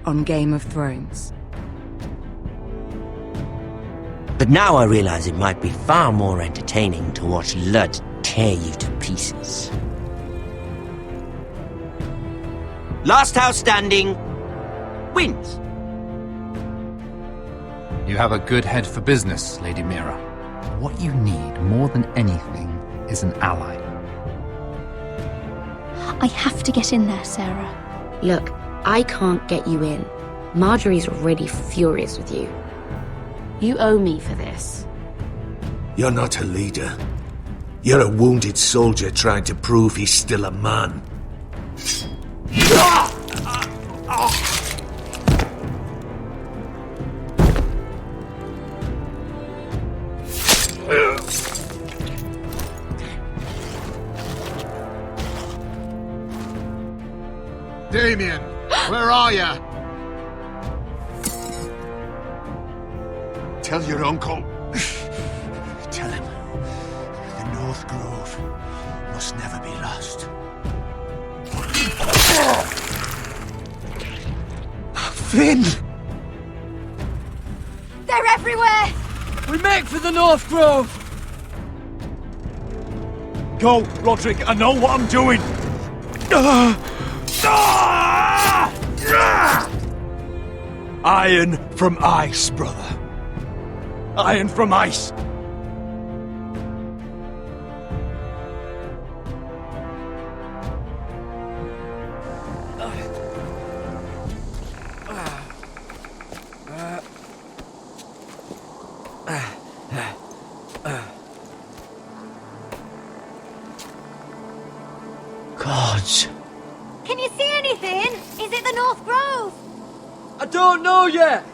on Game of Thrones. But now I realize it might be far more entertaining to watch Ludd tear you to pieces. Last house standing wins. You have a good head for business, Lady Mira. What you need more than anything is an ally. I have to get in there, Sarah. Look, I can't get you in. Marjorie's already furious with you. You owe me for this. You're not a leader. You're a wounded soldier trying to prove he's still a man. Damien, where are ya? Tell your uncle. Tell him the North Grove must never be lost. Finn! They're everywhere! We make for the North Grove! Go, Roderick, I know what I'm doing! Iron from ice, brother. Iron from ice. Gods. Can you see anything? Is it the North Grove? I don't know yet!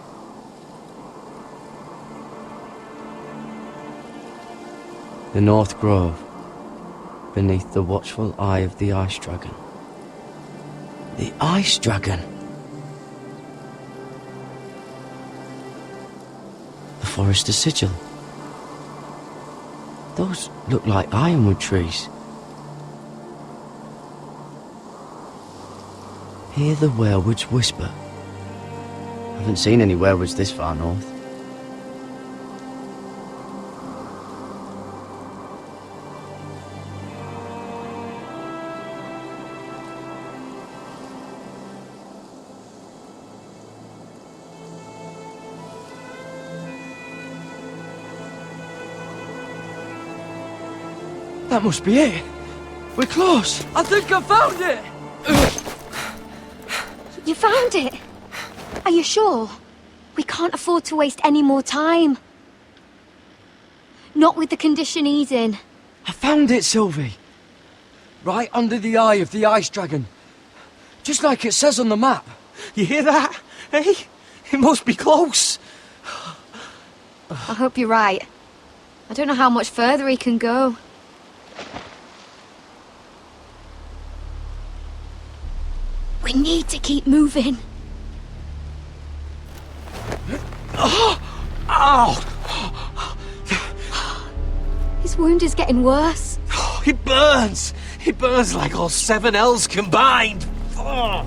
The North Grove, beneath the watchful eye of the Ice Dragon. The Ice Dragon. The Forester Sigil. Those look like ironwood trees. Hear the werewoods whisper. Haven't seen any werewoods this far north. That must be it. We're close. I think I found it. You found it? Are you sure? We can't afford to waste any more time. Not with the condition he's in. I found it, Sylvie. Right under the eye of the Ice Dragon. Just like it says on the map. You hear that? Hey? It must be close. I hope you're right. I don't know how much further he can go. We need to keep moving. Ow! His wound is getting worse. It burns! It burns like all 7 L's combined! Oh.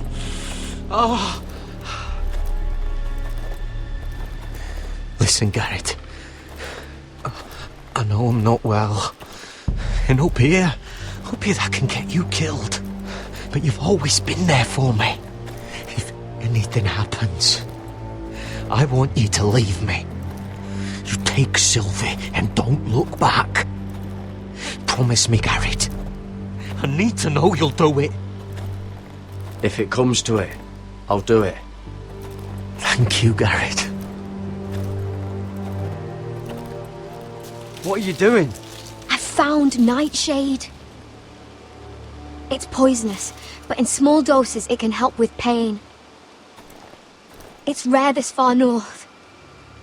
Listen, Garrett. I know I'm not well. And up here that can get you killed. But you've always been there for me. If anything happens, I want you to leave me. You take Sylvie and don't look back. Promise me, Garrett. I need to know you'll do it. If it comes to it, I'll do it. Thank you, Garrett. What are you doing? I found Nightshade. It's poisonous, but in small doses it can help with pain. It's rare this far north.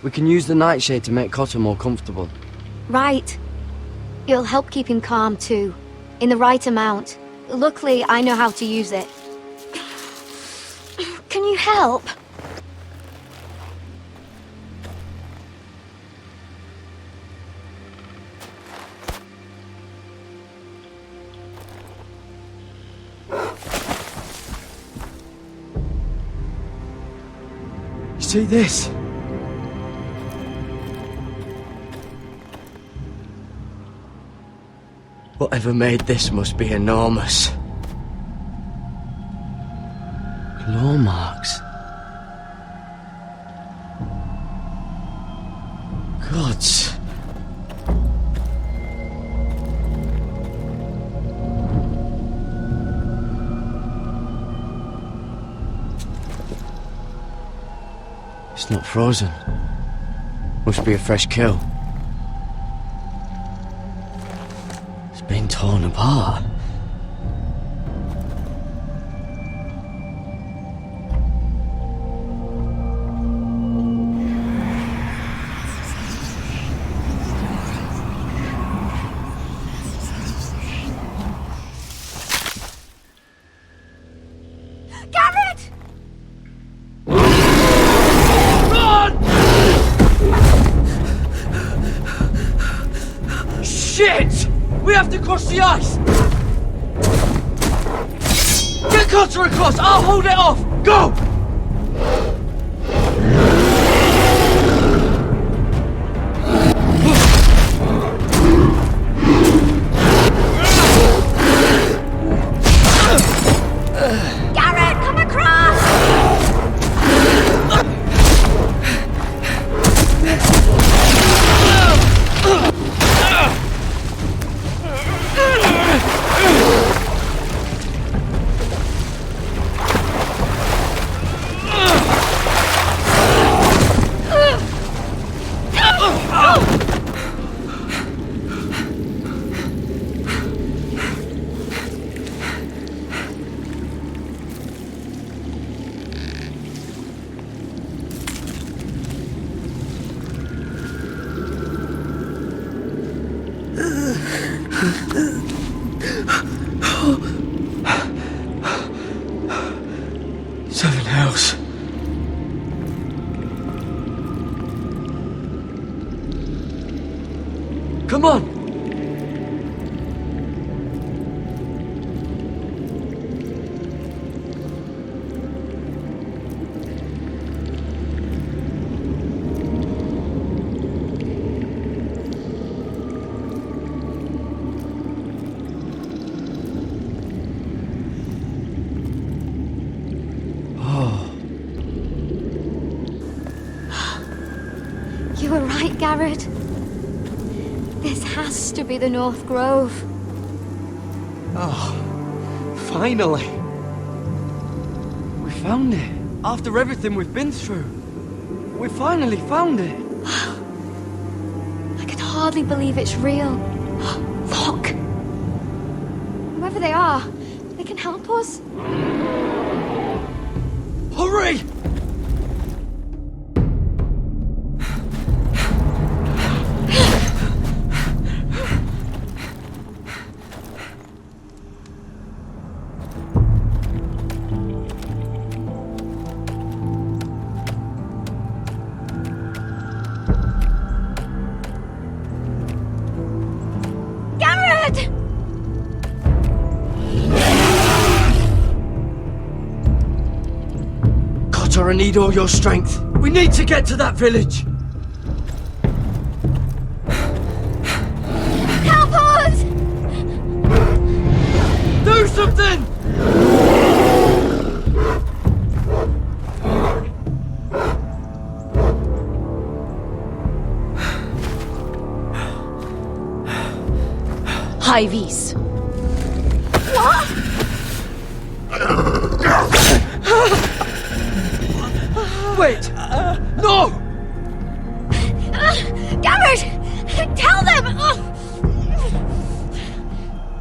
We can use the nightshade to make Cotter more comfortable. Right. It'll help keep him calm too, in the right amount. Luckily, I know how to use it. Can you help? see this? Whatever made this must be enormous. Claw marks. Gods. It's not frozen. Must be a fresh kill. It's been torn apart. Garrett! Shit! We have to cross the ice! Get Cotter across! I'll hold it off! Go! Garrett, come across! Seven Hells. Come on! You were right, Garrett. This has to be the North Grove. Finally! We found it. After everything we've been through. We finally found it. I can hardly believe it's real. Look! Whoever they are, they can help us. Hurry! Garrett! Cotter, I need all your strength. We need to get to that village. Help us! Do something! Hyves. Wait! No! Garrett! Tell them!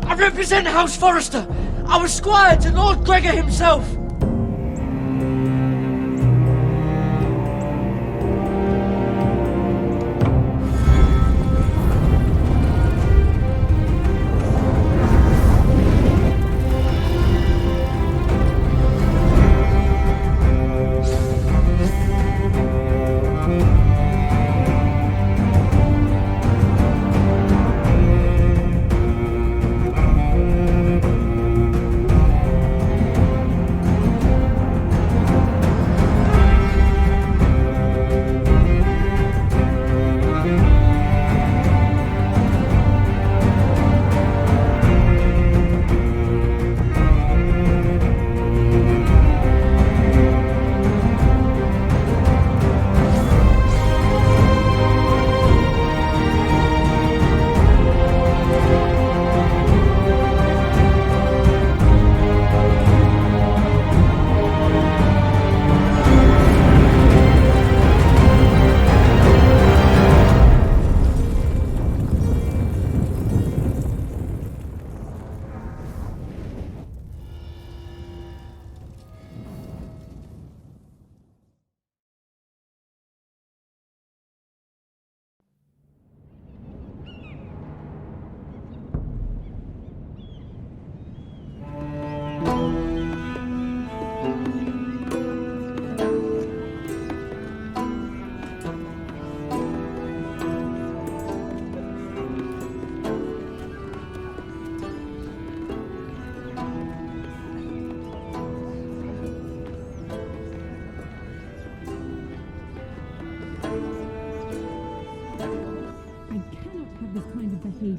I represent House Forrester. I was squire to Lord Gregor himself.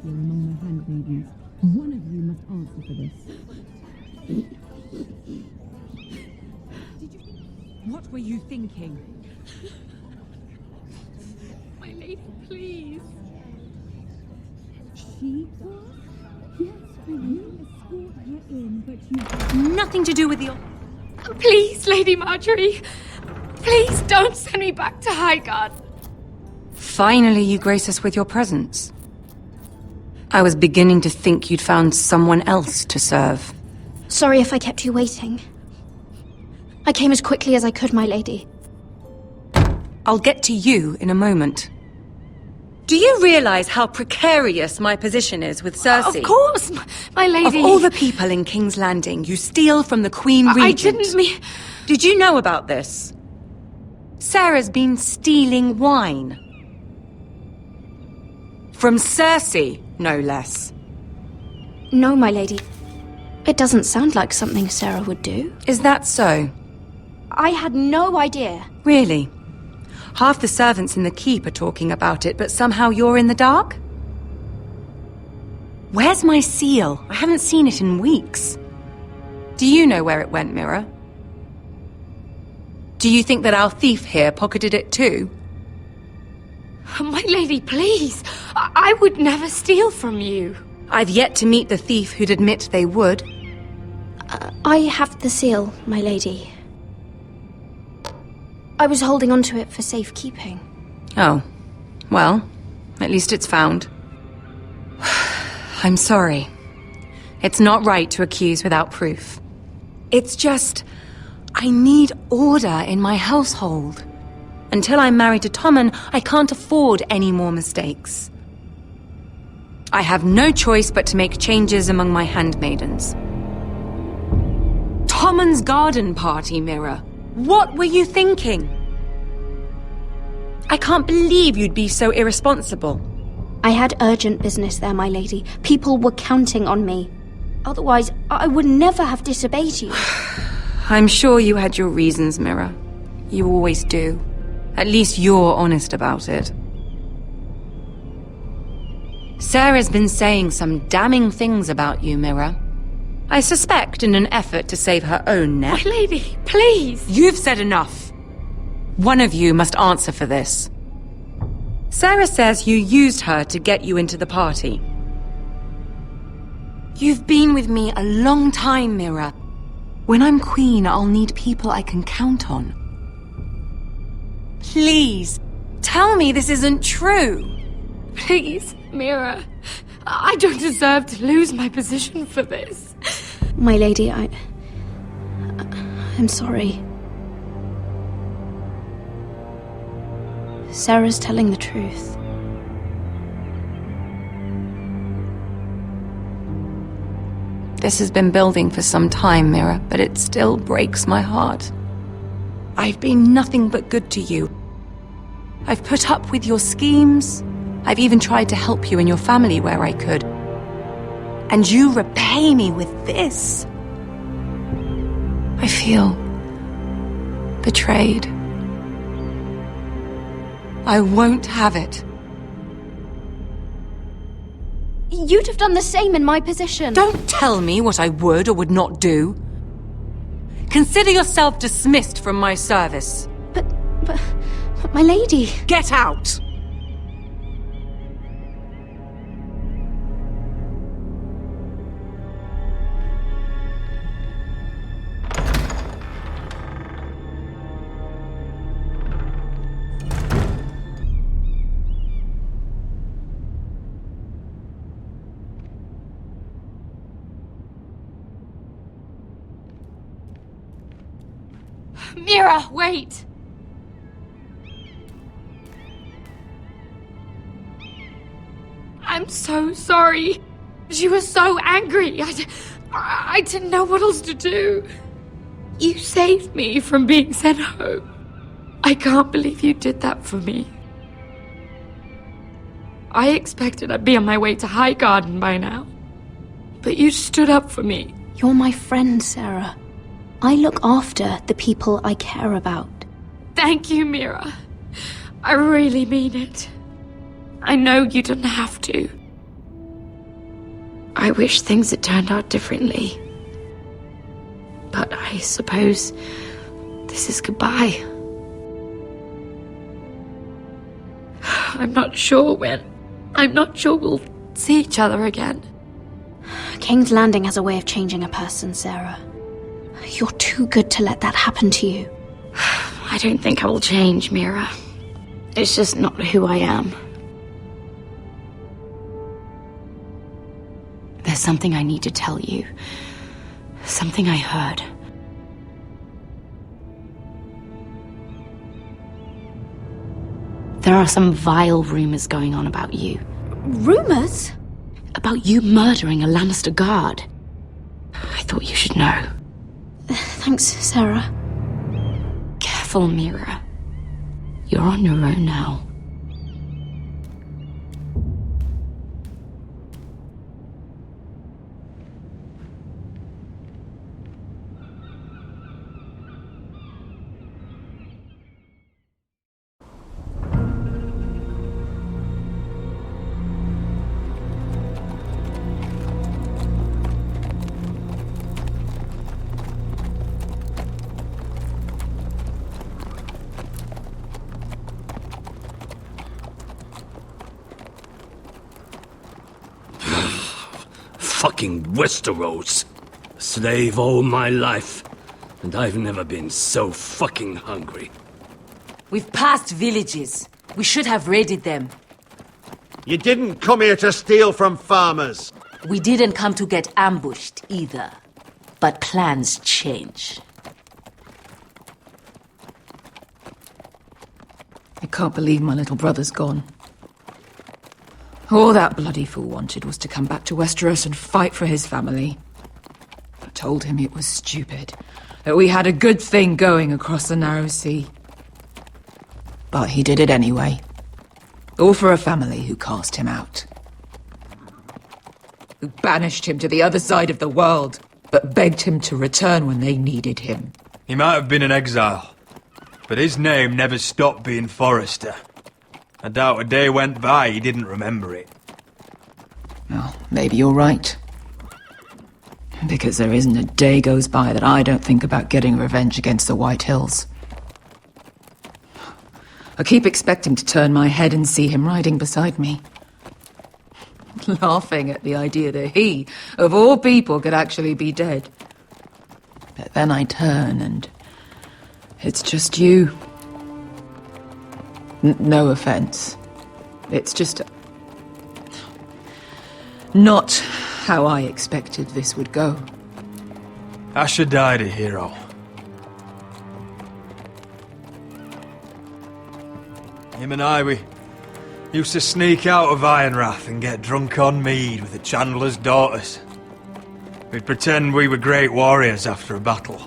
behavior among my handmaidens. One of you must answer for this. What were you thinking? My lady, please. She was? Yes, you escort her in, but you have nothing to do with the... Please, Lady Marjorie. Please don't send me back to Highgarden. Finally, you grace us with your presence. I was beginning to think you'd found someone else to serve. Sorry if I kept you waiting. I came as quickly as I could, my lady. I'll get to you in a moment. Do you realize how precarious my position is with Cersei? Of course, my lady. Of all the people in King's Landing, you steal from the Queen Regent. I didn't mean... Did you know about this? Sarah's been stealing wine. From Cersei, no less. No, my lady. It doesn't sound like something Sarah would do. Is that so? I had no idea. Really? Half the servants in the keep are talking about it, but somehow you're in the dark? Where's my seal? I haven't seen it in weeks. Do you know where it went, Mira? Do you think that our thief here pocketed it too? My lady, please. I would never steal from you. I've yet to meet the thief who'd admit they would. I have the seal, my lady. I was holding on to it for safekeeping. Oh. Well, at least it's found. I'm sorry. It's not right to accuse without proof. It's just... I need order in my household. Until I'm married to Tommen, I can't afford any more mistakes. I have no choice but to make changes among my handmaidens. Tommen's garden party, Mira. What were you thinking? I can't believe you'd be so irresponsible. I had urgent business there, my lady. People were counting on me. Otherwise, I would never have disobeyed you. I'm sure you had your reasons, Mira. You always do. At least you're honest about it. Sarah's been saying some damning things about you, Mira. I suspect in an effort to save her own neck. My lady, please! You've said enough. One of you must answer for this. Sarah says you used her to get you into the party. You've been with me a long time, Mira. When I'm queen, I'll need people I can count on. Please, tell me this isn't true. Please, Mira. I don't deserve to lose my position for this. My lady, I'm sorry. Sarah's telling the truth. This has been building for some time, Mira, but it still breaks my heart. I've been nothing but good to you. I've put up with your schemes. I've even tried to help you and your family where I could. And you repay me with this. I feel betrayed. I won't have it. You'd have done the same in my position. Don't tell me what I would or would not do. Consider yourself dismissed from my service. But my lady... Get out! Mira, wait! I'm so sorry. She was so angry. I didn't know what else to do. You saved me from being sent home. I can't believe you did that for me. I expected I'd be on my way to Highgarden by now. But you stood up for me. You're my friend, Sarah. I look after the people I care about. Thank you, Mira. I really mean it. I know you didn't have to. I wish things had turned out differently. But I suppose this is goodbye. I'm not sure when. I'm not sure we'll see each other again. King's Landing has a way of changing a person, Sarah. You're too good to let that happen to you. I don't think I will change, Mira. It's just not who I am. There's something I need to tell you. Something I heard. There are some vile rumors going on about you. Rumors? About you murdering a Lannister guard. I thought you should know. Thanks, Sarah. Careful, Mira. You're on your own now. Fucking Westeros. Slave all my life, and I've never been so fucking hungry. We've passed villages. We should have raided them. You didn't come here to steal from farmers. We didn't come to get ambushed either. But plans change. I can't believe my little brother's gone. All that bloody fool wanted was to come back to Westeros and fight for his family. I told him it was stupid, that we had a good thing going across the narrow sea. But he did it anyway. All for a family who cast him out. Who banished him to the other side of the world, but begged him to return when they needed him. He might have been in exile, but his name never stopped being Forrester. I doubt a day went by he didn't remember it. Well, maybe you're right. Because there isn't a day goes by that I don't think about getting revenge against the White Hills. I keep expecting to turn my head and see him riding beside me. Laughing at the idea that he, of all people, could actually be dead. But then I turn and it's just you. No offense. It's just not how I expected this would go. Asher died a hero. Him and I, we used to sneak out of Ironrath and get drunk on mead with the Chandler's daughters. We'd pretend we were great warriors after a battle.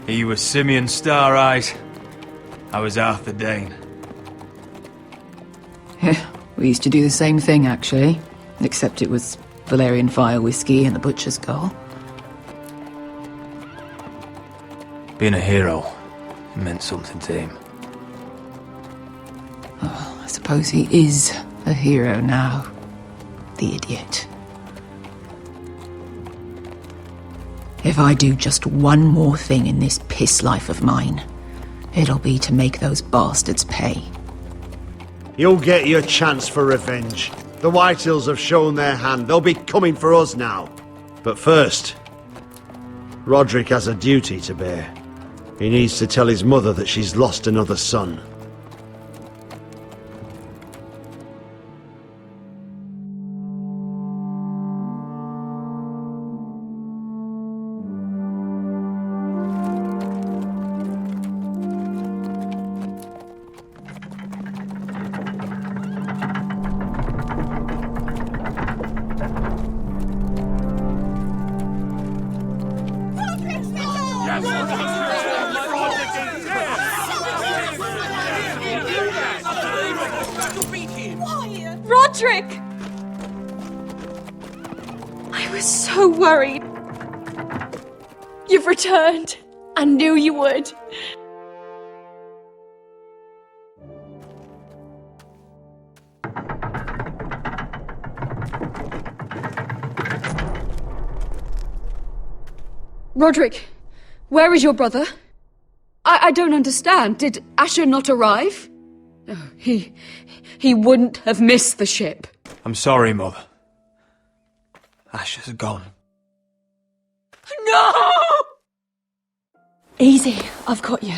He was Simeon Star-Eyes. I was Arthur Dane. Yeah, we used to do the same thing, actually. Except it was Valerian Fire whiskey and the Butcher's Skull. Being a hero meant something to him. Oh, I suppose he is a hero now. The idiot. If I do just one more thing in this piss life of mine, it'll be to make those bastards pay. You'll get your chance for revenge. The Whitehills have shown their hand. They'll be coming for us now. But first, Roderick has a duty to bear. He needs to tell his mother that she's lost another son. Roderick! I was so worried. You've returned. I knew you would. Roderick, where is your brother? I don't understand. Did Asher not arrive? Oh, he wouldn't have missed the ship. I'm sorry, Mother. Asher's gone. No! Easy, I've got you.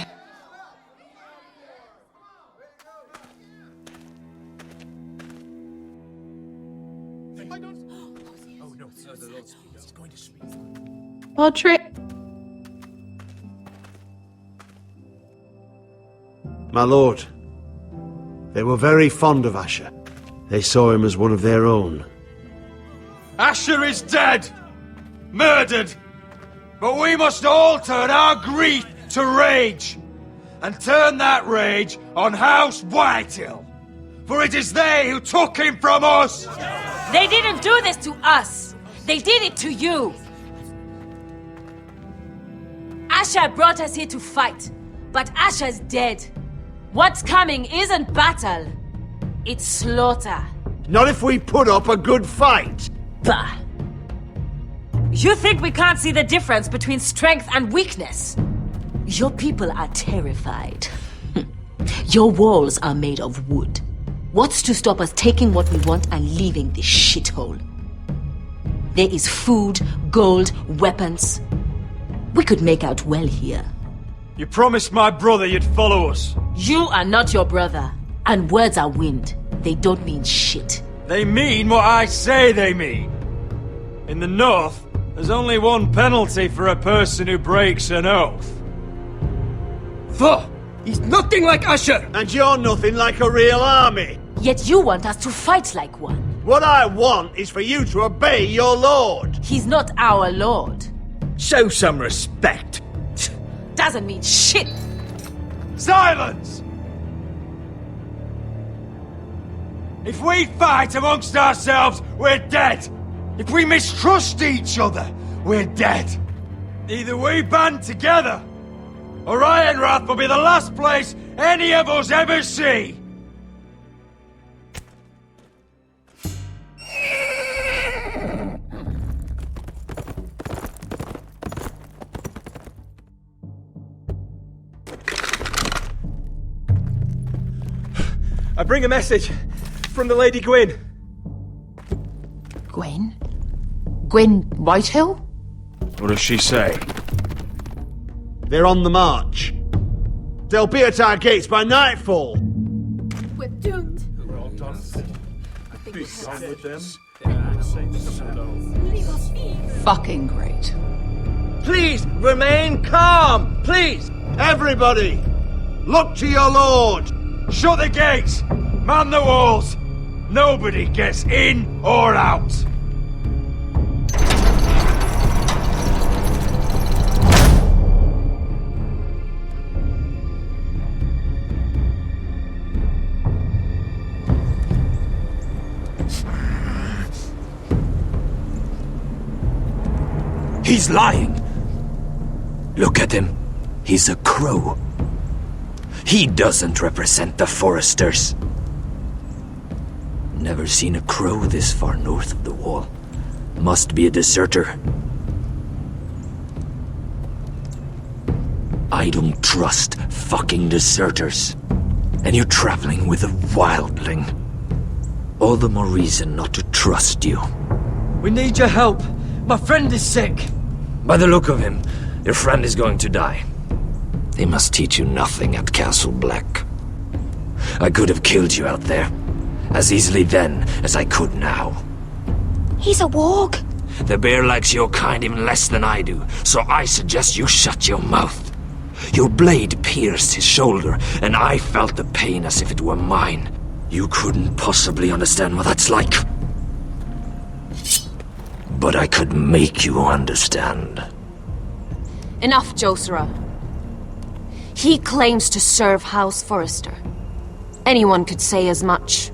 Roderick. My lord, they were very fond of Asher. They saw him as one of their own. Asher is dead! Murdered! But we must all turn our grief to rage! And turn that rage on House Whitehill! For it is they who took him from us! They didn't do this to us! They did it to you! Asher brought us here to fight, but Asher's dead. What's coming isn't battle, it's slaughter. Not if we put up a good fight! Bah! You think we can't see the difference between strength and weakness? Your people are terrified. Your walls are made of wood. What's to stop us taking what we want and leaving this shithole? There is food, gold, weapons. We could make out well here. You promised my brother you'd follow us. You are not your brother. And words are wind. They don't mean shit. They mean what I say they mean. In the North, there's only one penalty for a person who breaks an oath. He's nothing like Asher! And you're nothing like a real army! Yet you want us to fight like one. What I want is for you to obey your lord! He's not our lord. Show some respect. Doesn't mean shit! Silence! If we fight amongst ourselves, we're dead! If we mistrust each other, we're dead! Either we band together, or Ironrath will be the last place any of us ever see! I bring a message from the Lady Gwyn. Gwyn? Gwyn Whitehill? What does she say? They're on the march. They'll be at our gates by nightfall. We're doomed. We're all done. Be done with them. Fucking great. Please remain calm! Please! Everybody! Look to your lord! Shut the gates! Man the walls! Nobody gets in or out! He's lying! Look at him. He's a crow. He doesn't represent the Foresters. Never seen a crow this far north of the wall. Must be a deserter. I don't trust fucking deserters. And you're traveling with a wildling. All the more reason not to trust you. We need your help. My friend is sick. By the look of him, your friend is going to die. They must teach you nothing at Castle Black. I could have killed you out there, as easily then as I could now. He's a warg. The bear likes your kind even less than I do, so I suggest you shut your mouth. Your blade pierced his shoulder, and I felt the pain as if it were mine. You couldn't possibly understand what that's like. But I could make you understand. Enough, Josera. He claims to serve House Forrester. Anyone could say as much.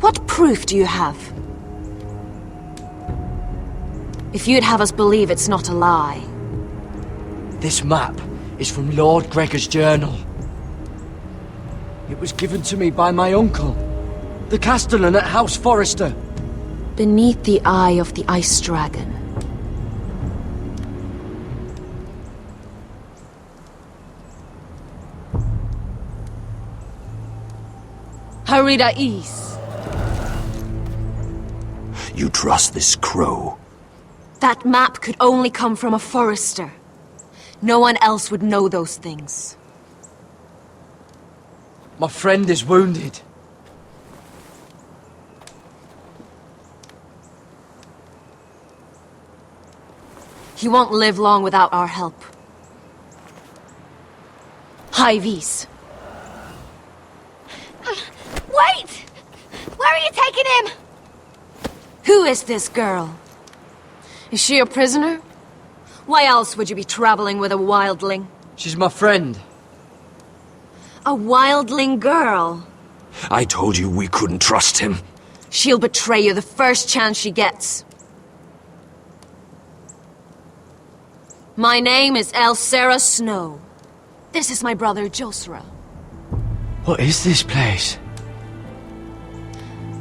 What proof do you have? If you'd have us believe it's not a lie. This map is from Lord Gregor's journal. It was given to me by my uncle, the Castellan at House Forrester. Beneath the eye of the Ice Dragon. Harida'is. You trust this crow? That map could only come from a Forrester. No one else would know those things. My friend is wounded. He won't live long without our help. High Vis. Wait! Where are you taking him? Who is this girl? Is she a prisoner? Why else would you be traveling with a wildling? She's my friend. A wildling girl? I told you we couldn't trust him. She'll betray you the first chance she gets. My name is Elsera Snow. This is my brother Josra. What is this place?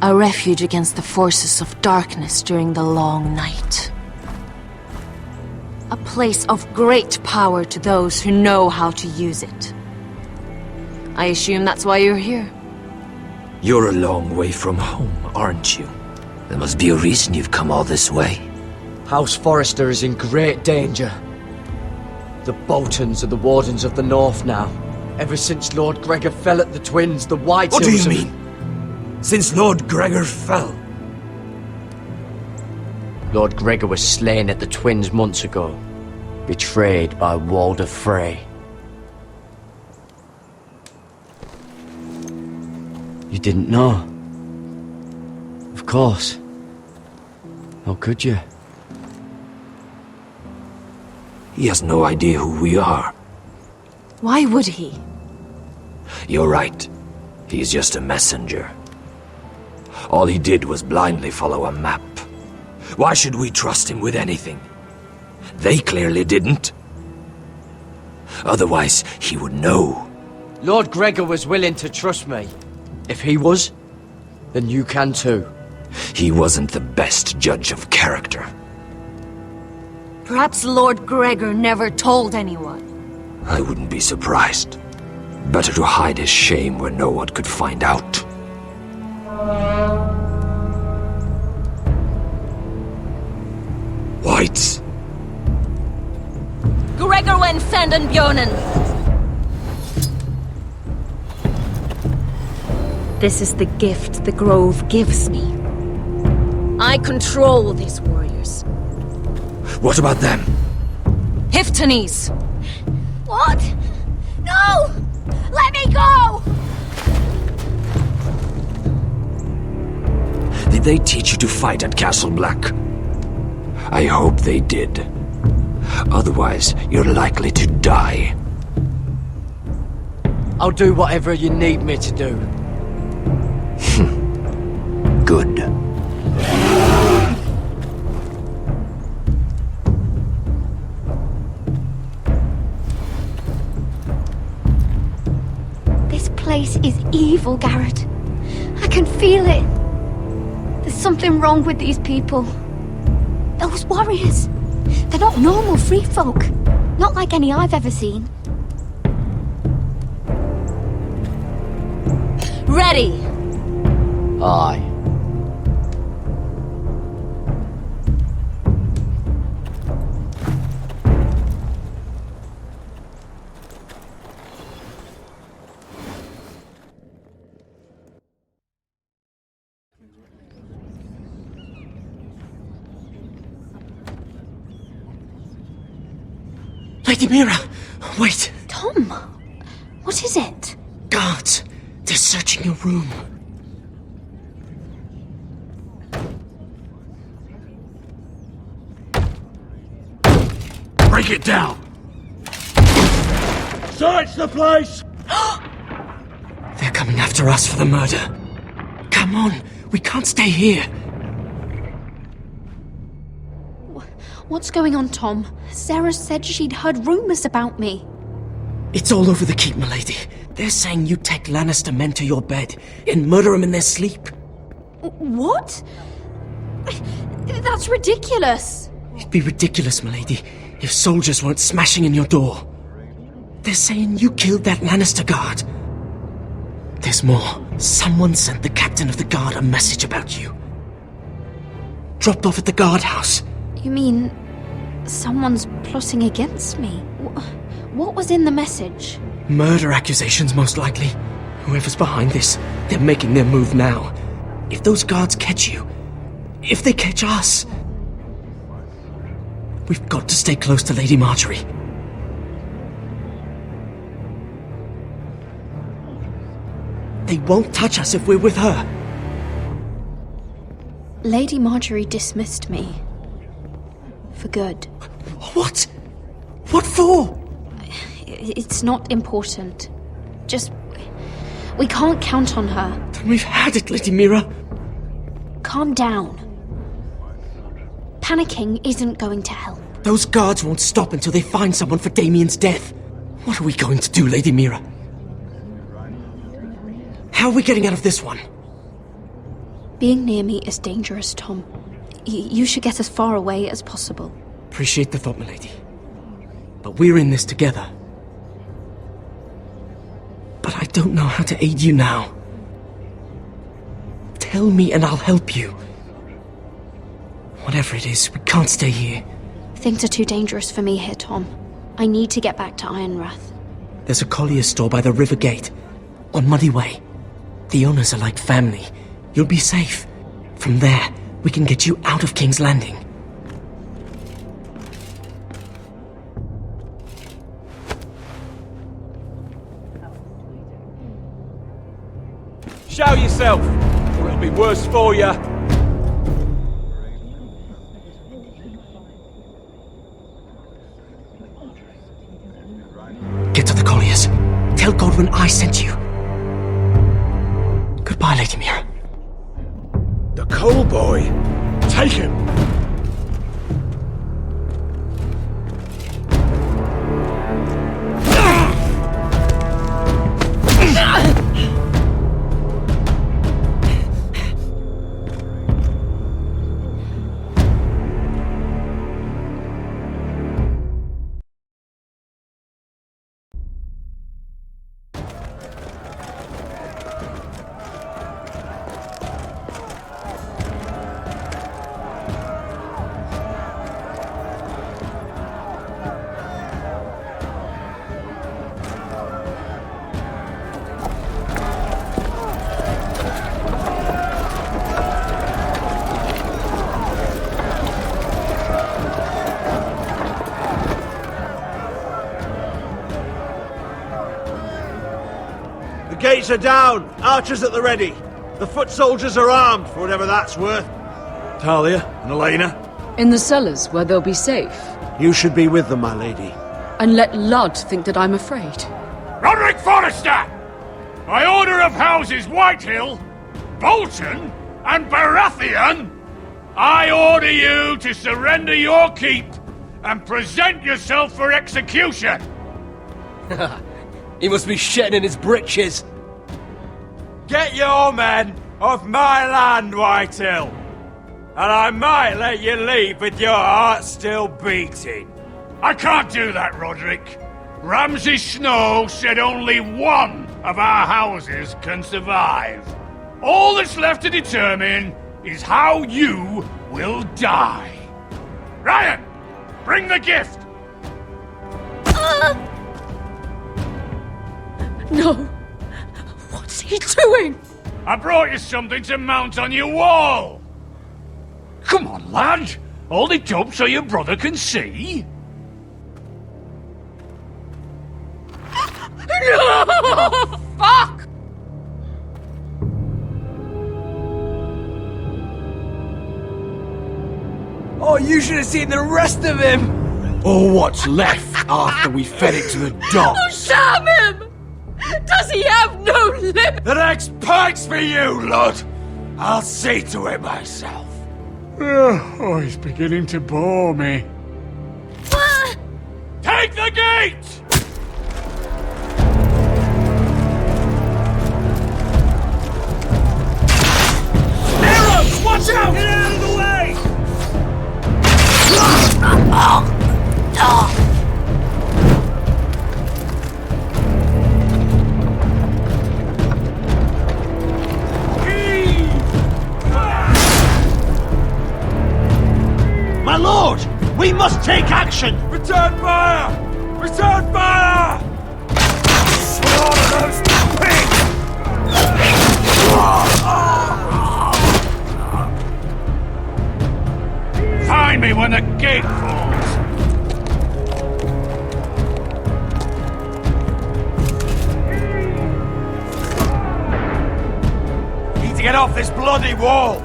A refuge against the forces of darkness during the long night. A place of great power to those who know how to use it. I assume that's why you're here. You're a long way from home, aren't you? There must be a reason you've come all this way. House Forrester is in great danger. The Boltons are the Wardens of the North now. Ever since Lord Gregor fell at the Twins, the White What do Hills you mean? Since Lord Gregor fell? Lord Gregor was slain at the Twins months ago, betrayed by Walder Frey. You didn't know? Of course. How could you? He has no idea who we are. Why would he? You're right. He's just a messenger. All he did was blindly follow a map. Why should we trust him with anything? They clearly didn't. Otherwise, he would know. Lord Gregor was willing to trust me. If he was, then you can too. He wasn't the best judge of character. Perhaps Lord Gregor never told anyone. I wouldn't be surprised. Better to hide his shame where no one could find out. Whites. Gregor wen fenden Bjonen. This is the gift the Grove gives me. I control these warriors. What about them? Hiftanes. What? No! Let me go! Did they teach you to fight at Castle Black? I hope they did. Otherwise, you're likely to die. I'll do whatever you need me to do. Good. This place is evil, Garrett. I can feel it. There's something wrong with these people. Those warriors. They're not normal free folk. Not like any I've ever seen. Ready! Aye. Lady Mira, wait. Tom, what is it? Guards, they're searching your room. Break it down! Search the place! They're coming after us for the murder. Come on, we can't stay here. What's going on, Tom? Sarah said she'd heard rumors about me. It's all over the keep, milady. They're saying you take Lannister men to your bed and murder them in their sleep. What? That's ridiculous. It'd be ridiculous, milady, if soldiers weren't smashing in your door. They're saying you killed that Lannister guard. There's more. Someone sent the captain of the guard a message about you. Dropped off at the guardhouse. You mean someone's plotting against me? What was in the message? Murder accusations, most likely. Whoever's behind this, they're making their move now. If those guards catch you, if they catch us, we've got to stay close to Lady Marjorie. They won't touch us if we're with her. Lady Marjorie dismissed me. For good. What? What for? It's not important. Just... we can't count on her. Then we've had it, Lady Mira. Calm down. Panicking isn't going to help. Those guards won't stop until they find someone for Damien's death. What are we going to do, Lady Mira? How are we getting out of this one? Being near me is dangerous, Tom. You should get as far away as possible. Appreciate the thought, milady. But we're in this together. But I don't know how to aid you now. Tell me and I'll help you. Whatever it is, we can't stay here. Things are too dangerous for me here, Tom. I need to get back to Ironrath. There's a collier's store by the river gate, on Muddy Way. The owners are like family. You'll be safe. From there, we can get you out of King's Landing. Show yourself, or it'll be worse for you. Get to the colliers. Tell Godwin I sent you. Goodbye, Lady Mira. The Coal Boy. Take him. Gates are down! Archers at the ready! The foot soldiers are armed, for whatever that's worth. Talia and Elena? In the cellars, where they'll be safe. You should be with them, my lady. And let Ludd think that I'm afraid. Roderick Forrester! By order of Houses Whitehill, Bolton, and Baratheon, I order you to surrender your keep and present yourself for execution! He must be shitting in his britches. Get your men off my land, Whitehill, and I might let you leave with your heart still beating. I can't do that, Roderick. Ramsay Snow said only one of our houses can survive. All that's left to determine is how you will die. Ryan, bring the gift! No! What's he doing? I brought you something to mount on your wall! Come on, lad! Hold it up so your brother can see! No! Fuck! Oh, you should have seen the rest of him! Or what's left after we fed it to the dogs. Oh, sham him! Does he have no lip? The next pike's for you, Lud! I'll see to it myself. Oh, he's beginning to bore me. Take the gate! Arrows! Watch out! Get out of the way! must take action! Return fire! Return fire! Slaughter those pigs! Find me when the gate falls! Need to get off this bloody wall!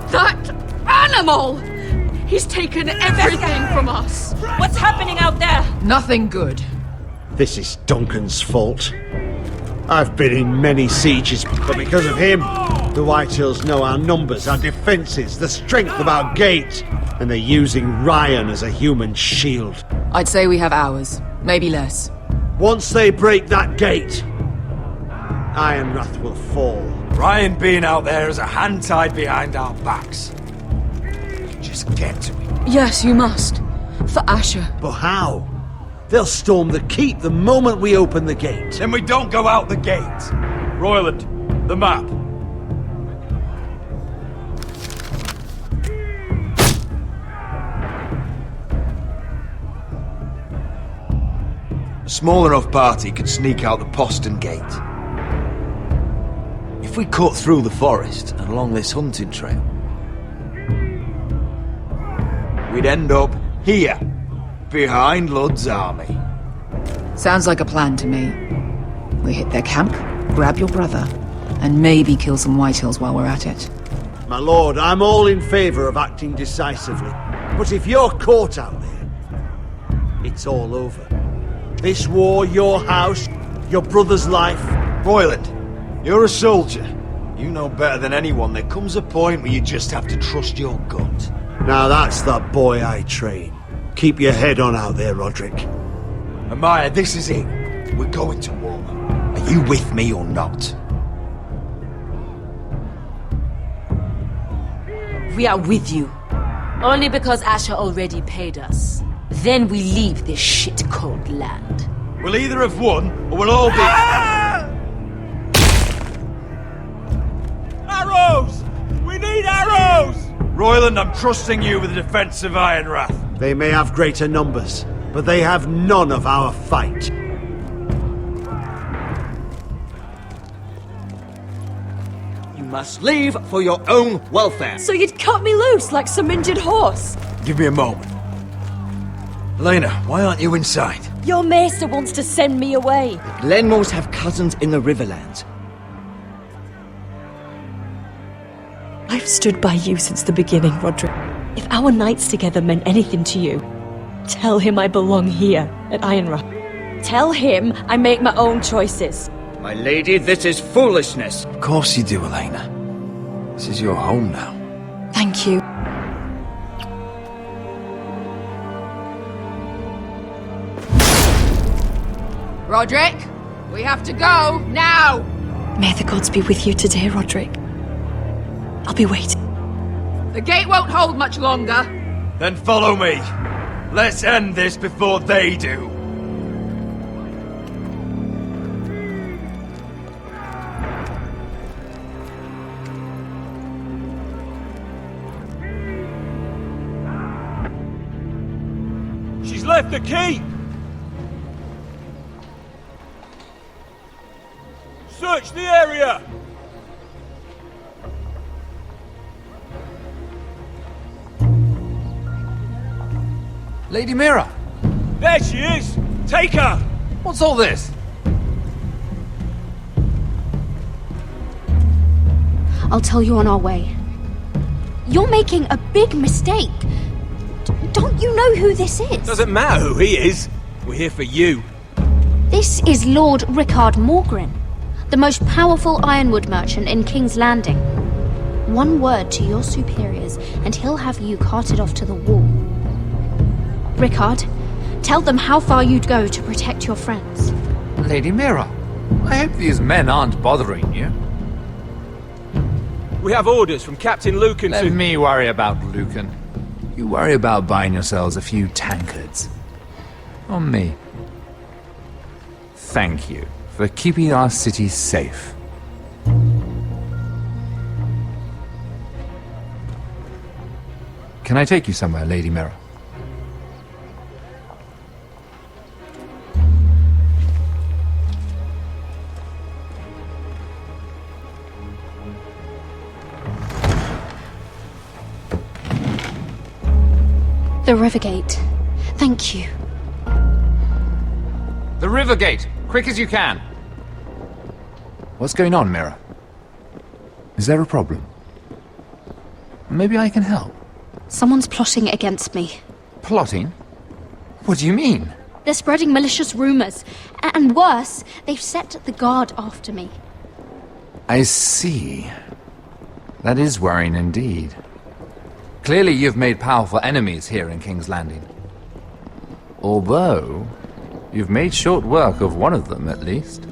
That animal! He's taken everything from us. What's happening out there? Nothing good. This is Duncan's fault. I've been in many sieges, but because of him, the Whitehills know our numbers, our defences, the strength of our gate, and they're using Ryan as a human shield. I'd say we have hours, maybe less. Once they break that gate, Ironrath will fall. Ryan being out there is a hand tied behind our backs. Just get to him. Yes, you must. For Asher. But how? They'll storm the keep the moment we open the gate. Then we don't go out the gate. Royland, the map. A small enough party could sneak out the postern gate. If we cut through the forest and along this hunting trail, we'd end up here, behind Ludd's army. Sounds like a plan to me. We hit their camp, grab your brother, and maybe kill some Whitehills while we're at it. My lord, I'm all in favour of acting decisively. But if you're caught out there, it's all over. This war, your house, your brother's life. Royland, you're a soldier. You know better than anyone there comes a point where you just have to trust your gut. Now that's the boy I train. Keep your head on out there, Roderick. Amaya, this is it. We're going to war. Are you with me or not? We are with you. Only because Asher already paid us. Then we leave this shit-cold land. We'll either have won, or we'll all be... Arrows! We need arrows! Royland, I'm trusting you with the defense of Ironrath. They may have greater numbers, but they have none of our fight. You must leave for your own welfare. So you'd cut me loose like some injured horse? Give me a moment. Elena, why aren't you inside? Your maester wants to send me away. Glenmores have cousins in the Riverlands. I've stood by you since the beginning, Roderick. If our nights together meant anything to you, tell him I belong here at Ironrath. Tell him I make my own choices. My lady, this is foolishness. Of course you do, Elena. This is your home now. Thank you. Roderick, we have to go, now! May the gods be with you today, Roderick. I'll be waiting. The gate won't hold much longer. Then follow me. Let's end this before they do. She's left the keep! Search the area! Lady Mira! There she is! Take her! What's all this? I'll tell you on our way. You're making a big mistake. Don't you know who this is? Doesn't matter who he is. We're here for you. This is Lord Rickard Morgren, the most powerful ironwood merchant in King's Landing. One word to your superiors, and he'll have you carted off to the wall. Rickard, tell them how far you'd go to protect your friends. Lady Mira, I hope these men aren't bothering you. We have orders from Captain Lucan Let me worry about Lucan. You worry about buying yourselves a few tankards. On me. Thank you for keeping our city safe. Can I take you somewhere, Lady Mira? The Rivergate. Thank you. The Rivergate! Quick as you can! What's going on, Mira? Is there a problem? Maybe I can help. Someone's plotting against me. Plotting? What do you mean? They're spreading malicious rumors. And worse, they've set the guard after me. I see. That is worrying indeed. Clearly you've made powerful enemies here in King's Landing. Although, you've made short work of one of them, at least.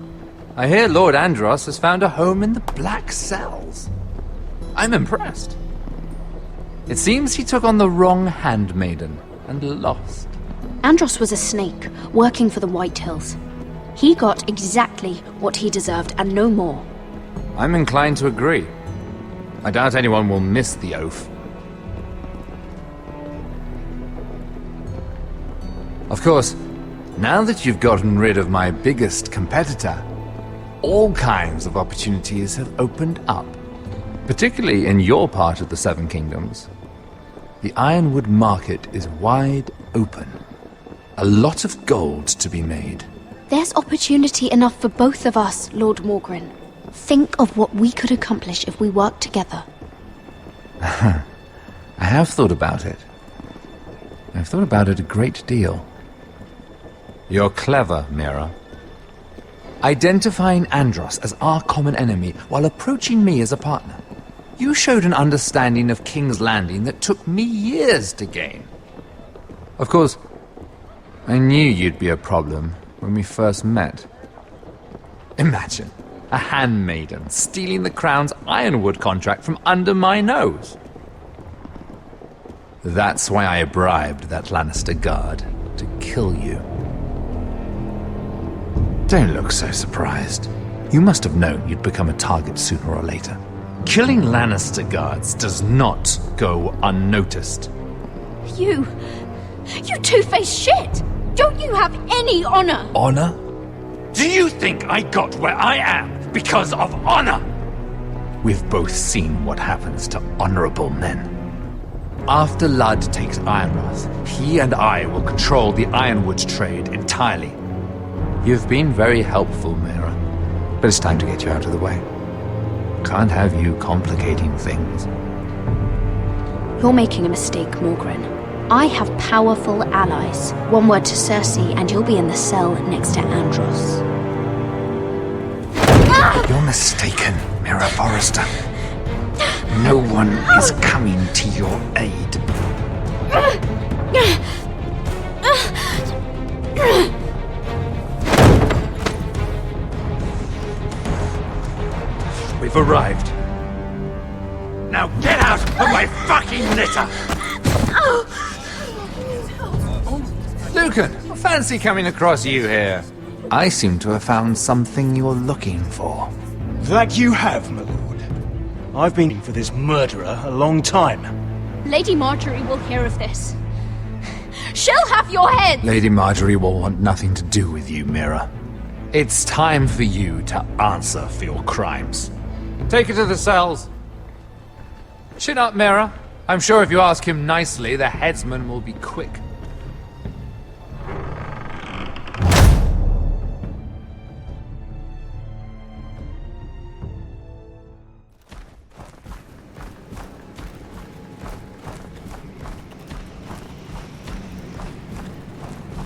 I hear Lord Andros has found a home in the Black Cells. I'm impressed. It seems he took on the wrong handmaiden and lost. Andros was a snake, working for the White Hills. He got exactly what he deserved, and no more. I'm inclined to agree. I doubt anyone will miss the oath. Of course, now that you've gotten rid of my biggest competitor, all kinds of opportunities have opened up. Particularly in your part of the Seven Kingdoms. The Ironwood market is wide open. A lot of gold to be made. There's opportunity enough for both of us, Lord Morgren. Think of what we could accomplish if we worked together. I have thought about it. I've thought about it a great deal. You're clever, Mira. Identifying Andros as our common enemy while approaching me as a partner. You showed an understanding of King's Landing that took me years to gain. Of course, I knew you'd be a problem when we first met. Imagine a handmaiden stealing the Crown's Ironwood contract from under my nose. That's why I bribed that Lannister guard to kill you. Don't look so surprised. You must have known you'd become a target sooner or later. Killing Lannister guards does not go unnoticed. You two-faced shit! Don't you have any honor? Honor? Do you think I got where I am because of honor? We've both seen what happens to honorable men. After Ludd takes Ironrath, he and I will control the Ironwood trade entirely. You've been very helpful, Mira, but it's time to get you out of the way. Can't have you complicating things. You're making a mistake, Morgren. I have powerful allies. One word to Cersei and you'll be in the cell next to Andros. You're mistaken, Mira Forrester. No one is coming to your aid. We've arrived. Now get out of my fucking litter! Lucan, fancy coming across you here. I seem to have found something you're looking for. That you have, my lord. I've been looking for this murderer a long time. Lady Marjorie will hear of this. She'll have your head! Lady Marjorie will want nothing to do with you, Mira. It's time for you to answer for your crimes. Take her to the cells. Chin up, Mira. I'm sure if you ask him nicely, the headsman will be quick.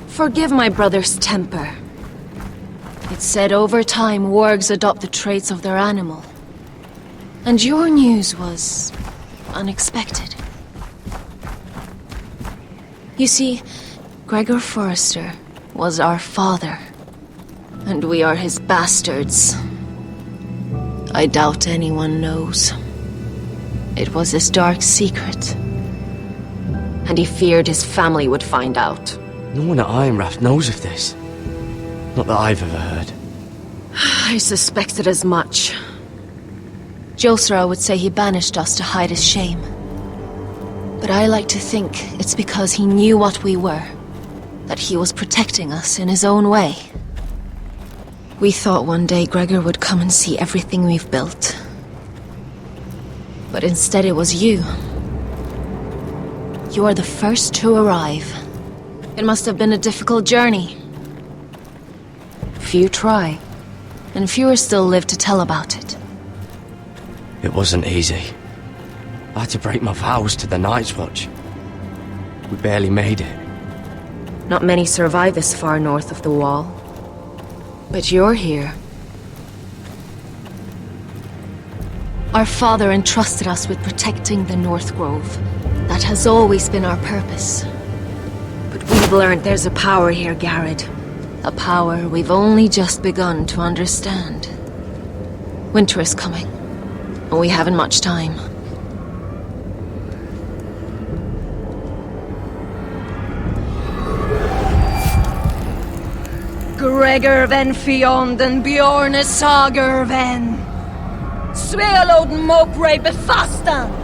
Forgive my brother's temper. It's said over time wargs adopt the traits of their animal. And your news was unexpected. You see, Gregor Forrester was our father, and we are his bastards. I doubt anyone knows. It was his dark secret, and he feared his family would find out. No one at Ironrath knows of this. Not that I've ever heard. I suspected as much. Josra would say he banished us to hide his shame. But I like to think it's because he knew what we were, that he was protecting us in his own way. We thought one day Gregor would come and see everything we've built. But instead it was you. You are the first to arrive. It must have been a difficult journey. Few try, and fewer still live to tell about it. It wasn't easy. I had to break my vows to the Night's Watch. We barely made it. Not many survive this far north of the Wall. But you're here. Our father entrusted us with protecting the North Grove. That has always been our purpose. But we've learned there's a power here, Garrett. A power we've only just begun to understand. Winter is coming, and we haven't much time. Gregor ven Fionden Bjorne Sager ven Svealoden Mopre befastan.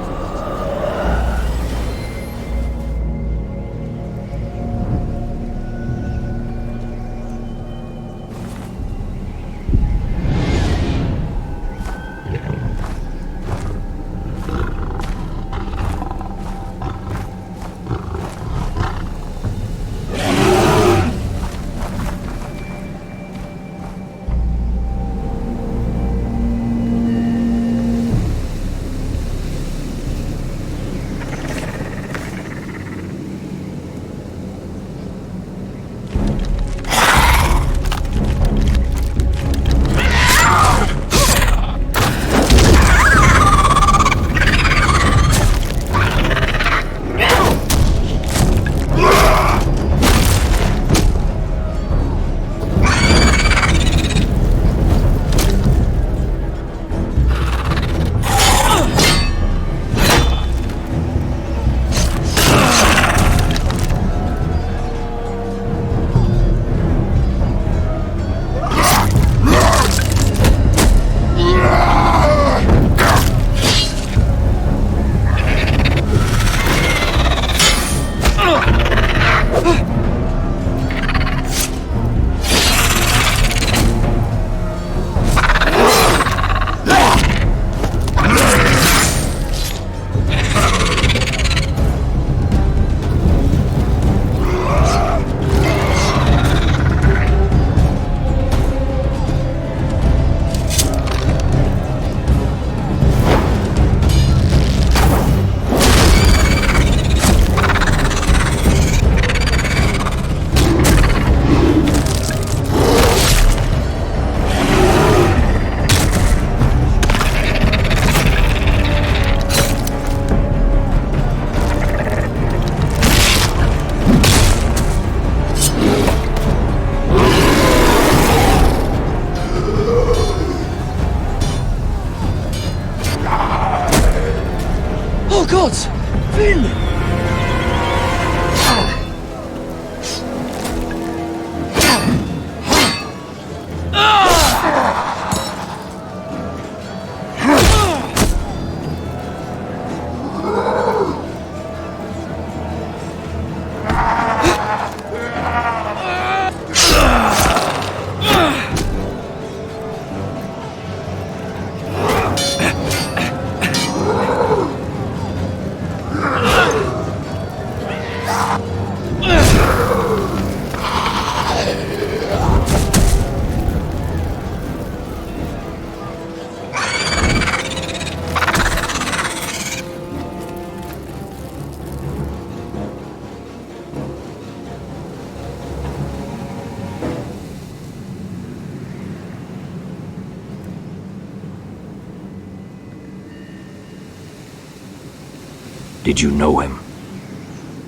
Did you know him?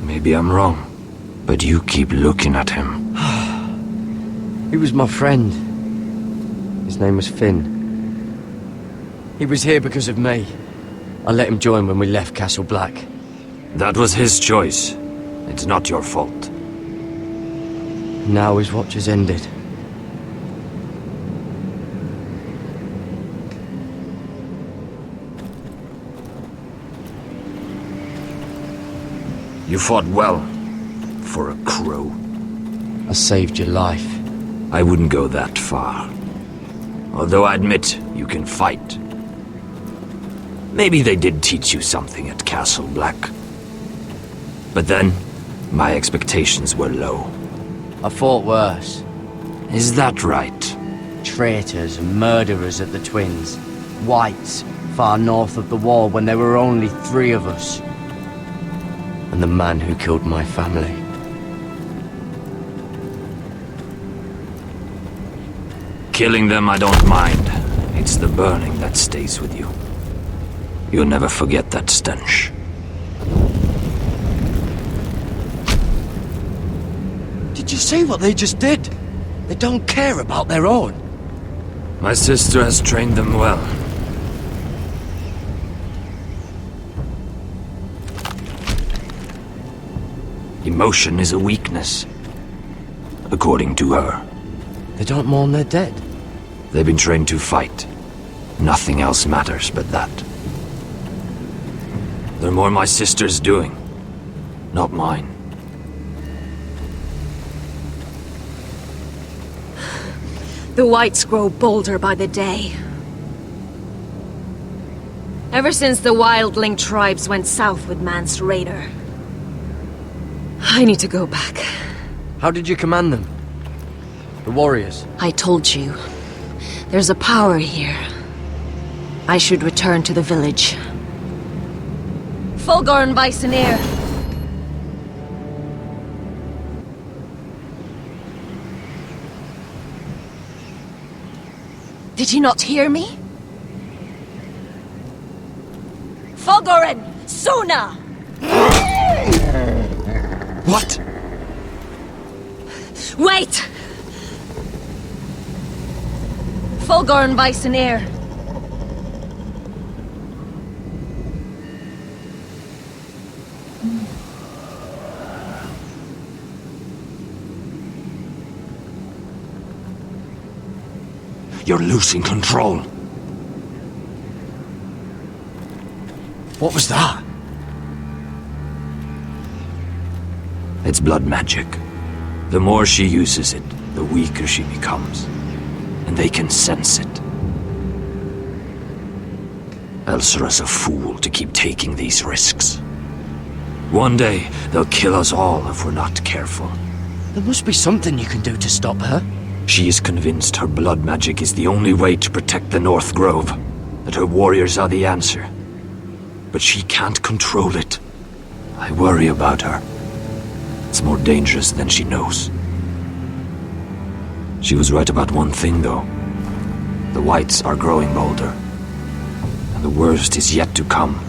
Maybe I'm wrong, but you keep looking at him. He was my friend. His name was Finn. He was here because of me. I let him join when we left Castle Black. That was his choice. It's not your fault. Now his watch has ended. You fought well, for a crow. I saved your life. I wouldn't go that far. Although I admit, you can fight. Maybe they did teach you something at Castle Black. But then, my expectations were low. I thought worse. Is that right? Traitors and murderers at the Twins. Whites, far north of the wall when there were only 3 of us. And the man who killed my family. Killing them I don't mind. It's the burning that stays with you. You'll never forget that stench. Did you see what they just did? They don't care about their own. My sister has trained them well. Emotion is a weakness, according to her. They don't mourn their dead. They've been trained to fight. Nothing else matters but that. They're more my sister's doing, not mine. The Whites grow bolder by the day. Ever since the Wildling tribes went south with Mance Rayder. I need to go back. How did you command them? The warriors? I told you. There's a power here. I should return to the village. Fulgorn Bysonir. Did you not hear me? Fulgorn! Suna! What? Wait! Fulgorn Bysonir. You're losing control. What was that? It's blood magic. The more she uses it, the weaker she becomes. And they can sense it. Elsera's a fool to keep taking these risks. One day, they'll kill us all if we're not careful. There must be something you can do to stop her. She is convinced her blood magic is the only way to protect the North Grove, that her warriors are the answer. But she can't control it. I worry about her. It's more dangerous than she knows. She was right about one thing, though. The Whites are growing bolder. And the worst is yet to come.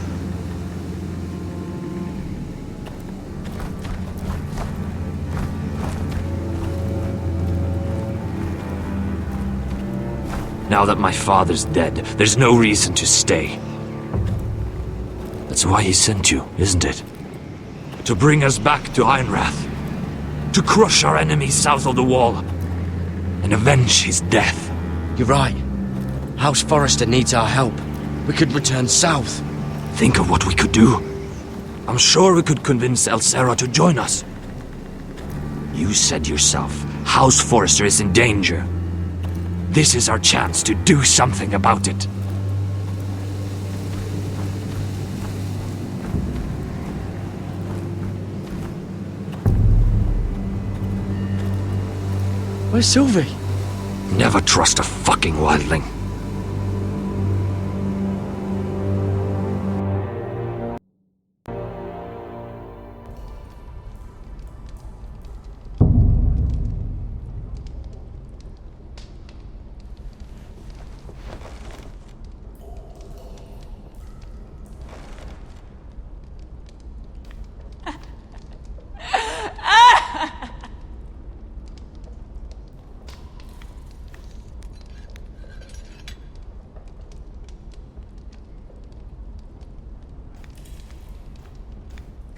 Now that my father's dead, there's no reason to stay. That's why he sent you, isn't it? To bring us back to Ironrath. To crush our enemies south of the wall. And avenge his death. You're right. House Forrester needs our help. We could return south. Think of what we could do. I'm sure we could convince Elsera to join us. You said yourself, House Forrester is in danger. This is our chance to do something about it. Where's Sylvie? Never trust a fucking wildling.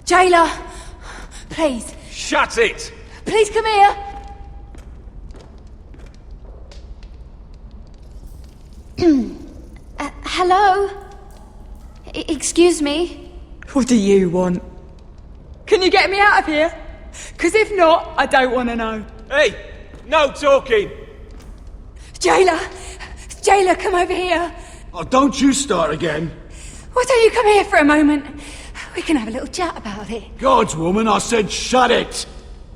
Jailer! Please. Shut it! Please come here! Hello? Excuse me? What do you want? Can you get me out of here? Because if not, I don't want to know. Hey! No talking! Jailer! Jailer, come over here! Oh, don't you start again. Why don't you come here for a moment? We can have a little chat about it. Gods, woman, I said shut it!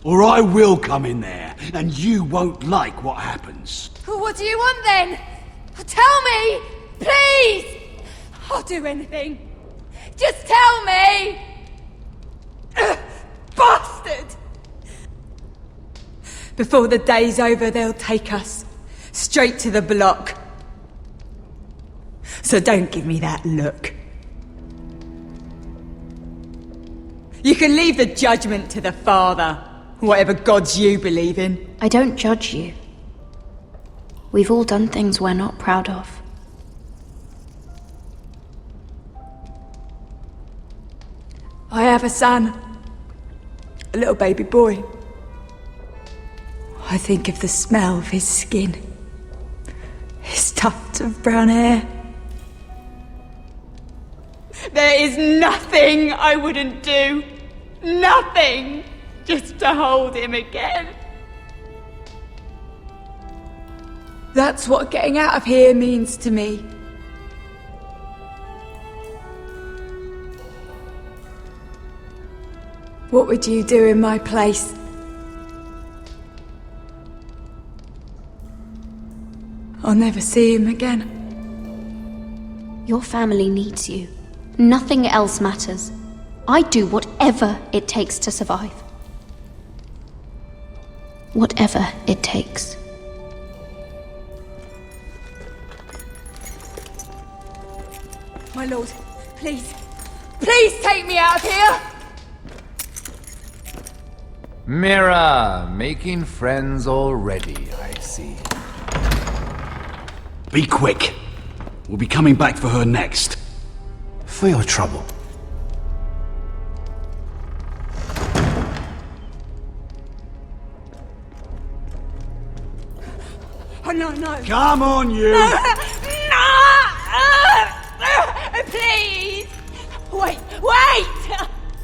Or I will come in there, and you won't like what happens. Well, what do you want then? Tell me! Please! I'll do anything. Just tell me! Bastard! Before the day's over, they'll take us straight to the block. So don't give me that look. You can leave the judgment to the Father, whatever gods you believe in. I don't judge you. We've all done things we're not proud of. I have a son. A little baby boy. I think of the smell of his skin. His tufts of brown hair. There is nothing I wouldn't do. Nothing! Just to hold him again. That's what getting out of here means to me. What would you do in my place? I'll never see him again. Your family needs you. Nothing else matters. I'd do whatever it takes to survive. Whatever it takes. My lord, please. Please take me out of here! Mira, making friends already, I see. Be quick. We'll be coming back for her next. For your trouble. Oh, no, no. Come on, you! No! Please! Wait!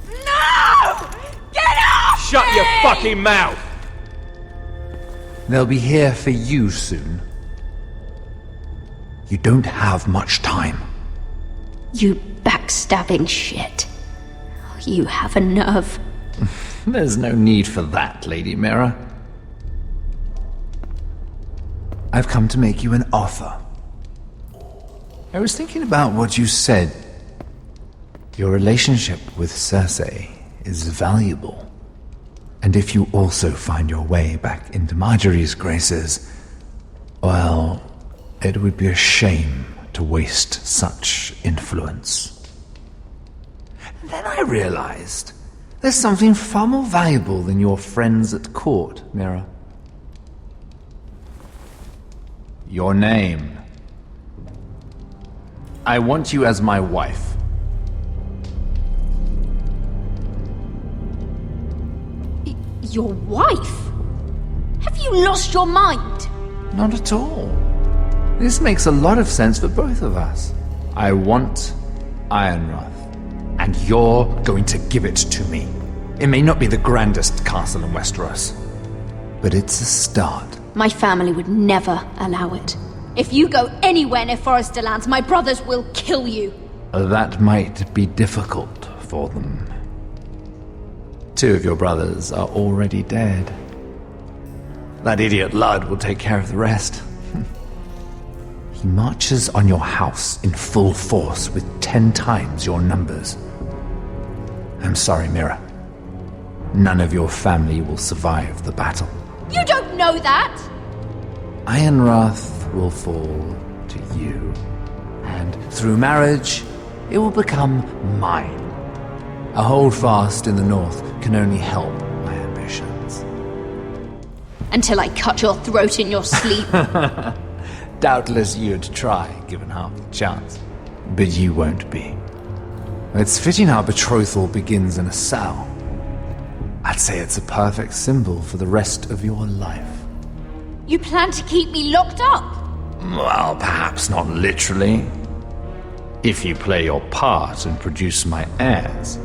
No! Get off! Shut your fucking mouth! They'll be here for you soon. You don't have much time. You backstabbing shit. You have a nerve. There's no need for that, Lady Mira. I've come to make you an offer. I was thinking about what you said. Your relationship with Cersei is valuable. And if you also find your way back into Marjorie's graces, well, it would be a shame to waste such influence. Then I realized there's something far more valuable than your friends at court, Mira. Your name. I want you as my wife. Your wife? Have you lost your mind? Not at all. This makes a lot of sense for both of us. I want Ironrath, and you're going to give it to me. It may not be the grandest castle in Westeros, but it's a start. My family would never allow it. If you go anywhere near Forester Lands, my brothers will kill you. That might be difficult for them. 2 of your brothers are already dead. That idiot Ludd will take care of the rest. He marches on your house in full force with 10 times your numbers. I'm sorry, Mira. None of your family will survive the battle. You don't know that! Ironrath will fall to you, and through marriage, it will become mine. A holdfast in the north can only help my ambitions. Until I cut your throat in your sleep. Doubtless you'd try, given half the chance. But you won't be. It's fitting our betrothal begins in a cell. I'd say it's a perfect symbol for the rest of your life. You plan to keep me locked up? Well, perhaps not literally. If you play your part and produce my heirs.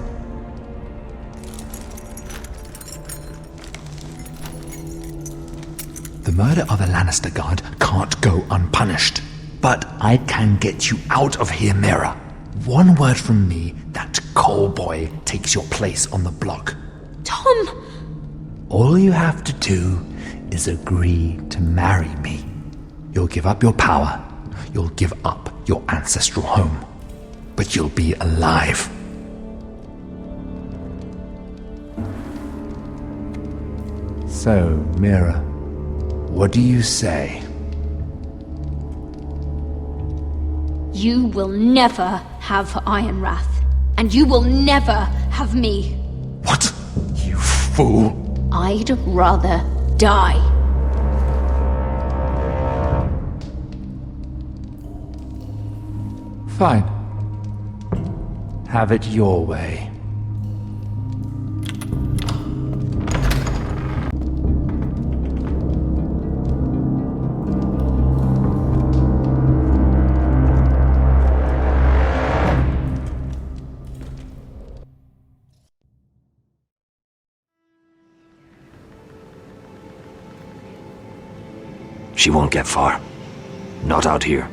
The murder of a Lannister guard can't go unpunished. But I can get you out of here, Mira. One word from me, that coal boy takes your place on the block. Tom! All you have to do is agree to marry me. You'll give up your power. You'll give up your ancestral home. But you'll be alive. So, Mira, what do you say? You will never have Ironrath. And you will never have me. What? You fool! I'd rather die. Fine. Have it your way. She won't get far. Not out here.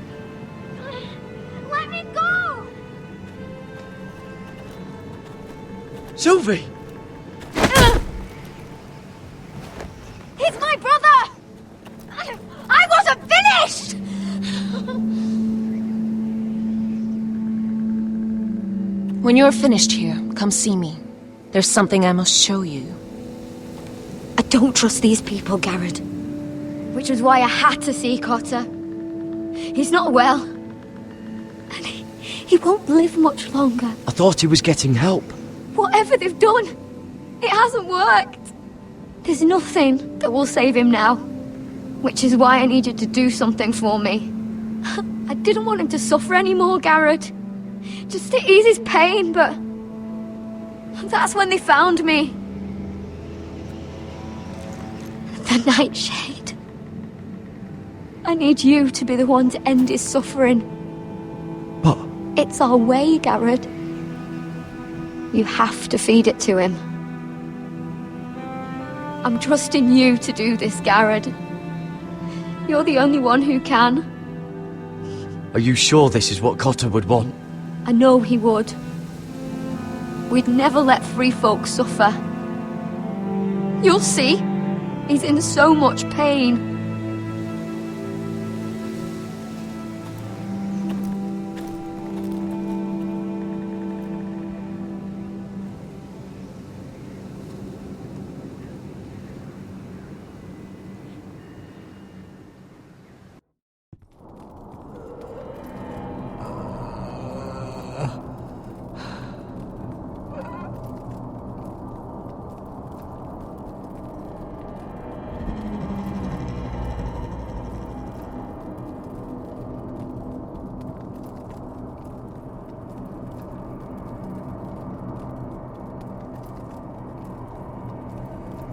Let me go! Sylvie! He's my brother! I wasn't finished! When you're finished here, come see me. There's something I must show you. I don't trust these people, Garrett. Which was why I had to see Cotter. He's not well. And he won't live much longer. I thought he was getting help. Whatever they've done, it hasn't worked. There's nothing that will save him now. Which is why I need you to do something for me. I didn't want him to suffer anymore, Garrett. Just to ease his pain, but... that's when they found me. The Nightshade. I need you to be the one to end his suffering. But... it's our way, Garrett. You have to feed it to him. I'm trusting you to do this, Garrett. You're the only one who can. Are you sure this is what Cotter would want? I know he would. We'd never let free folk suffer. You'll see. He's in so much pain.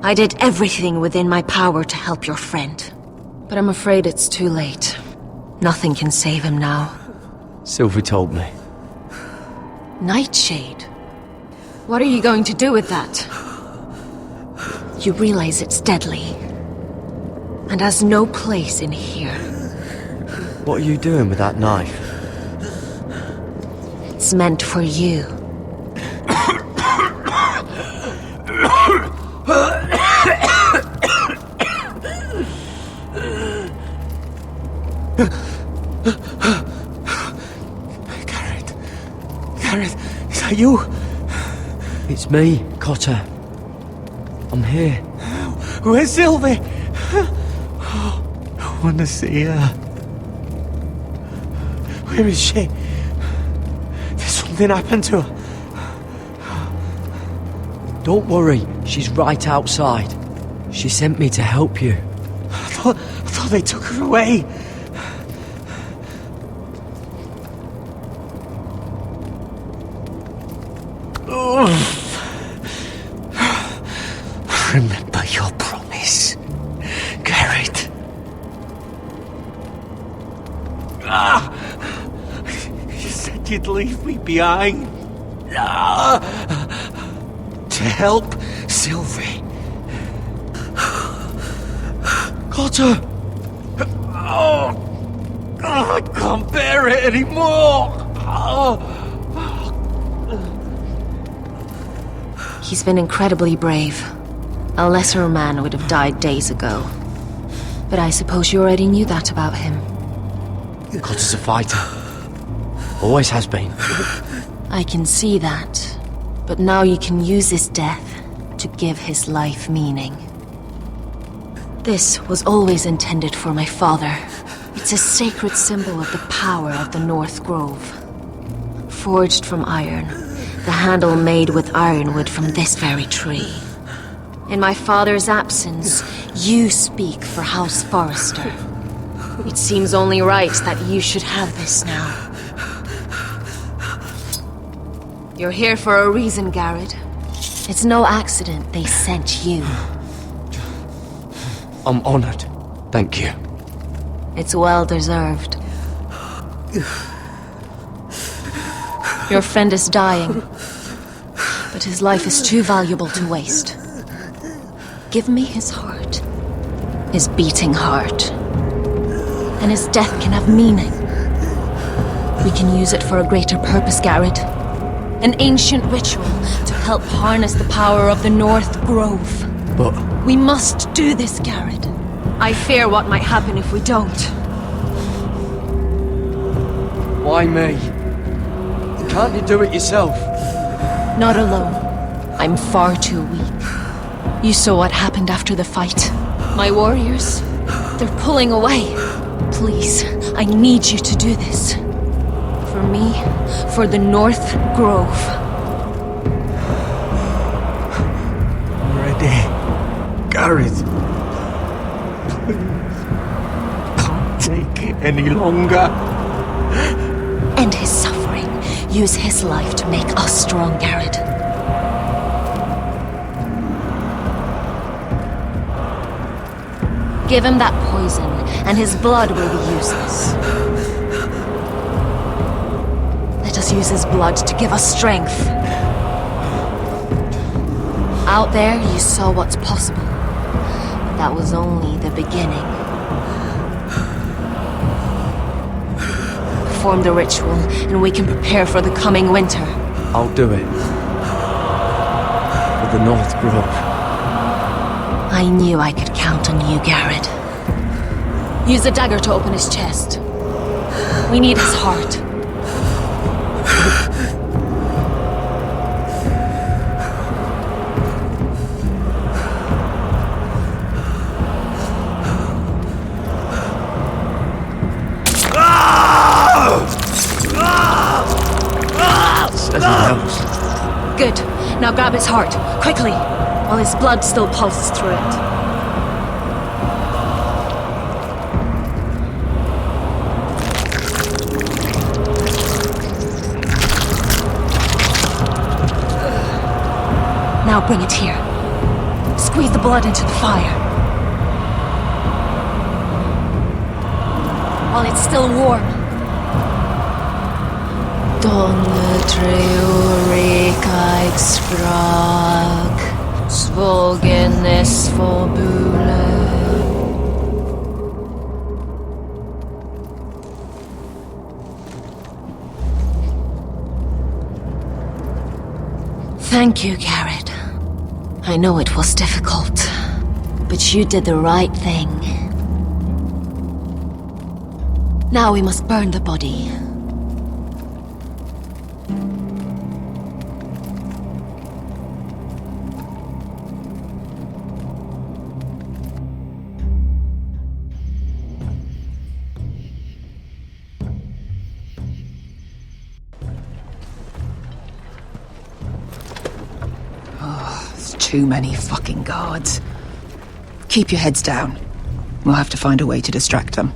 I did everything within my power to help your friend. But I'm afraid it's too late. Nothing can save him now. Sylvie told me. Nightshade? What are you going to do with that? You realize it's deadly. And has no place in here. What are you doing with that knife? It's meant for you. Garrett, is that you? It's me, Cotter. I'm here. Where's Sylvie? I want to see her. Where is she? Did something happen to her? Don't worry, she's right outside. She sent me to help you. I thought they took her away. Remember your promise, Garrett. You said you'd leave me behind. To help Sylvie. Cotter! I can't bear it anymore! He's been incredibly brave. A lesser man would have died days ago. But I suppose you already knew that about him. Cotter's a fighter. Always has been. I can see that. But now you can use his death to give his life meaning. This was always intended for my father. It's a sacred symbol of the power of the North Grove. Forged from iron, the handle made with ironwood from this very tree. In my father's absence, you speak for House Forrester. It seems only right that you should have this now. You're here for a reason, Garrett. It's no accident they sent you. I'm honored. Thank you. It's well deserved. Your friend is dying, but his life is too valuable to waste. Give me his heart. His beating heart. And his death can have meaning. We can use it for a greater purpose, Garrett. An ancient ritual to help harness the power of the North Grove. But... we must do this, Garrett. I fear what might happen if we don't. Why me? Can't you do it yourself? Not alone. I'm far too weak. You saw what happened after the fight. My warriors, they're pulling away. Please, I need you to do this. For me, for the North Grove. I'm ready. Garrett. Can't take it any longer. End his suffering. Use his life to make us strong, Garrett. Give him that poison, and his blood will be useless. Let us use his blood to give us strength. Out there, you saw what's possible. But that was only the beginning. Perform the ritual, and we can prepare for the coming winter. I'll do it. For the North Grove. I knew I could count on you, Garrett. Use the dagger to open his chest. We need his heart. Good. Now grab his heart, quickly, while his blood still pulses through it. Now bring it here. Squeeze the blood into the fire. While it's still warm. Donne treorekaig sprag, svogenes forbule. Thank you, Garrett. I know it was difficult, but you did the right thing. Now we must burn the body. Too many fucking guards. Keep your heads down. We'll have to find a way to distract them.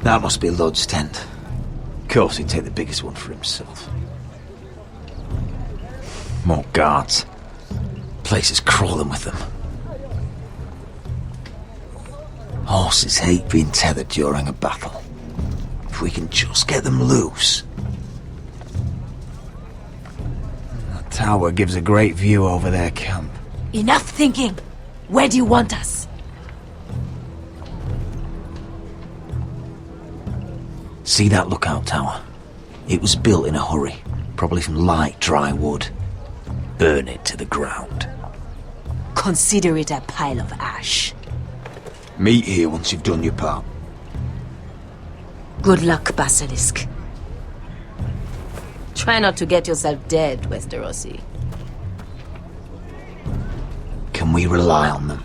That must be Lud's tent. Of course he'd take the biggest one for himself. More guards. Place is crawling with them. Horses hate being tethered during a battle. If we can just get them loose. That tower gives a great view over their camp. Enough thinking! Where do you want us? See that lookout tower? It was built in a hurry, probably from light, dry wood. Burn it to the ground. Consider it a pile of ash. Meet here once you've done your part. Good luck, Basilisk. Try not to get yourself dead, Westerosi. Can we rely on them?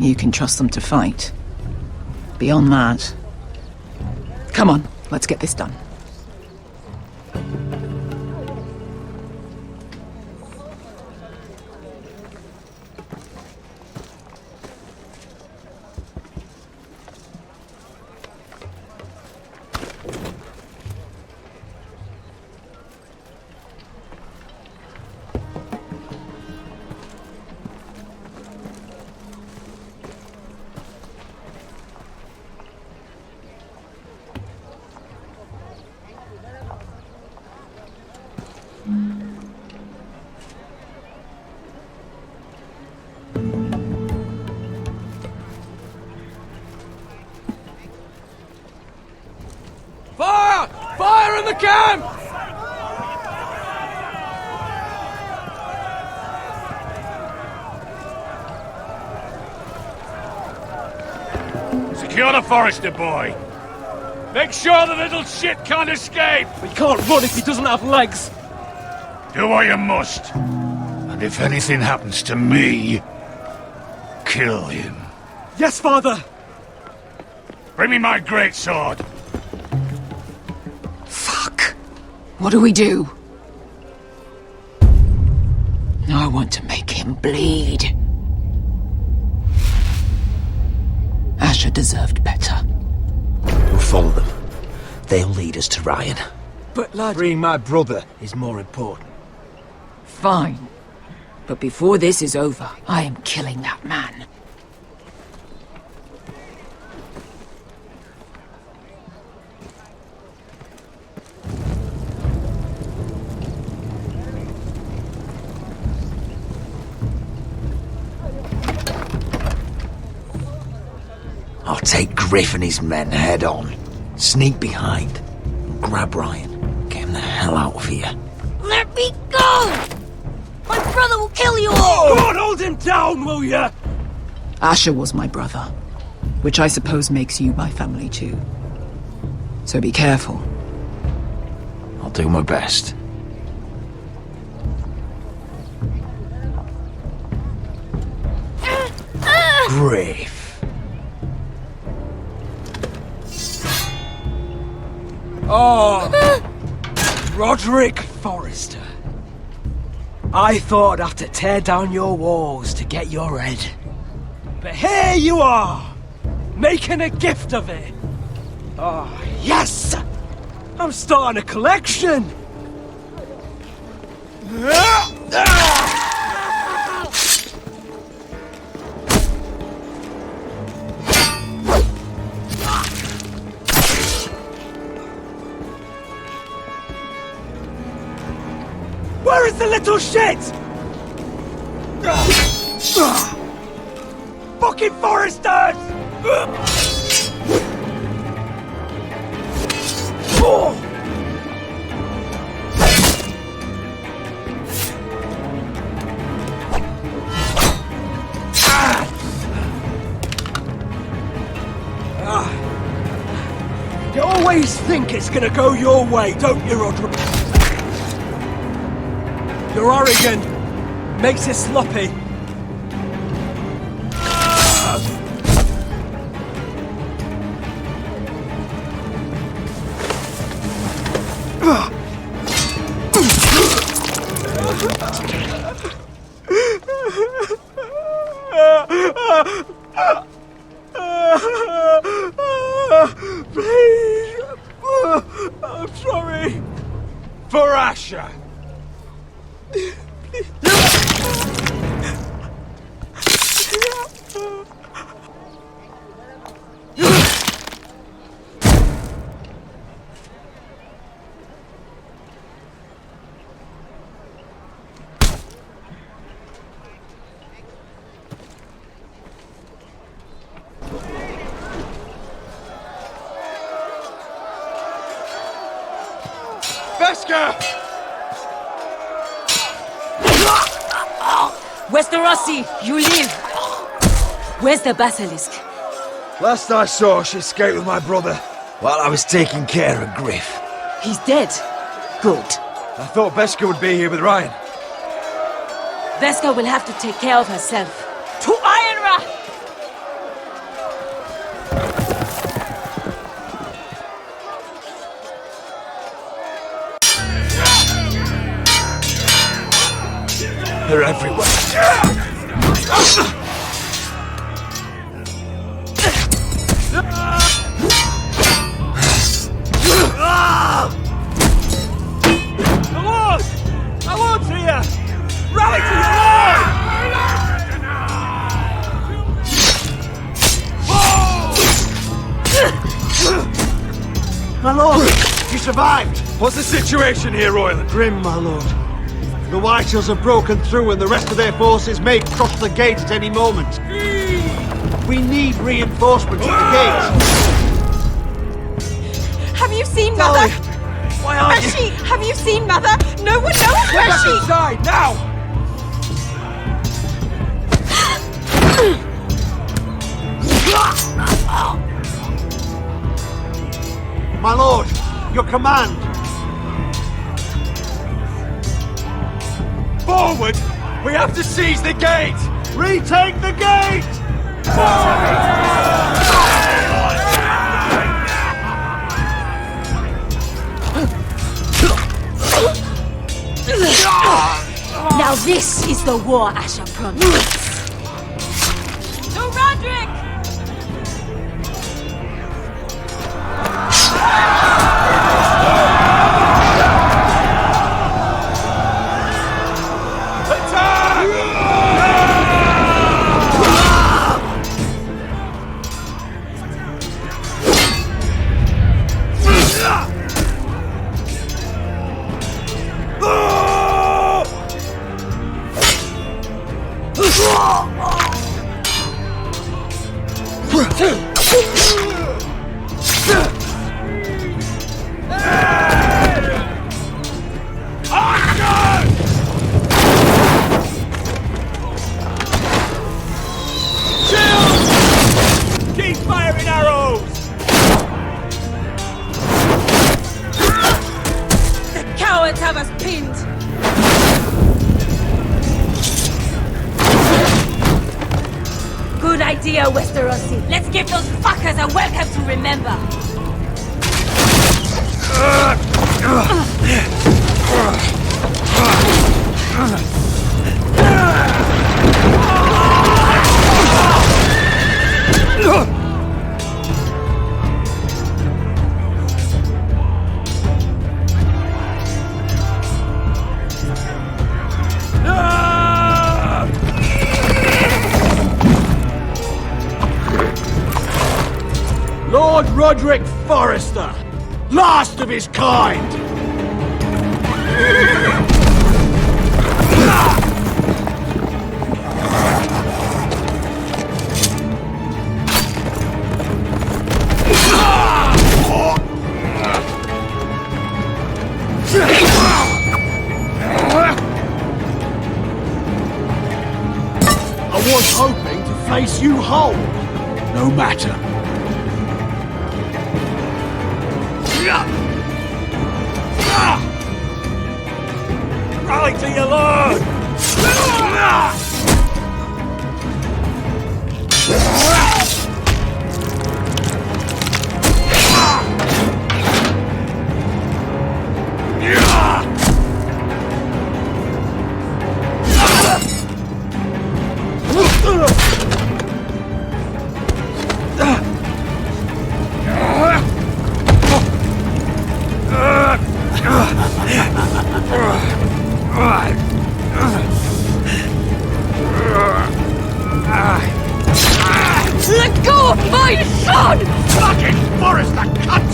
You can trust them to fight. Beyond that... Come on, let's get this done. Fire! Fire in the camp! Secure the Forester boy. Make sure the little shit can't escape. We can't run if he doesn't have legs. Do what you must. And if anything happens to me, kill him. Yes, father. Bring me my greatsword. What do we do? I want to make him bleed. Asher deserved better. We'll follow them. They'll lead us to Ryan. But lad... Freeing my brother is more important. Fine. But before this is over, I am killing that man. I'll take Griff and his men head on. Sneak behind. And grab Ryan. Get him the hell out of here. Let me go! My brother will kill you all! God, hold him down, will ya? Asher was my brother, which I suppose makes you my family too. So be careful. I'll do my best. Griff. Oh, Roderick Forrester. I thought I'd have to tear down your walls to get your head. But here you are, making a gift of it. Oh, yes! I'm starting a collection! Where is the little shit? Fucking Foresters! You always think it's gonna go your way, don't you, Roderick? You're arrogant. Makes it sloppy. Please. I'm sorry. For Asher. Veska! Westerosi, you live! Where's the basilisk? Last I saw, she escaped with my brother while I was taking care of Griff. He's dead. Good. I thought Veska would be here with Ryan. Veska will have to take care of herself. To Ironrath! They're everywhere. My lord's here! Rally to your lord! My lord, you survived! What's the situation here, Royland? Grim, my lord. The Whitehills have broken through and the rest of their forces may cross the gate at any moment. We need reinforcements at the gate. Have you seen Mother? Why aren't Where's she? Have you seen Mother? No one knows Get where back she... inside, now! My lord, your command. Forward! We have to seize the gate! Retake the gate! Now this is the war Asher promised. To Roderick! Keep firing arrows! The cowards have us pinned! Good idea, Westerosi. Let's give those fuckers a welcome to remember. Lord Roderick Forrester, last of his kind! I was hoping to face you whole. No matter. Rally to your lord! Let go of my son! Fucking Forrester, cunt!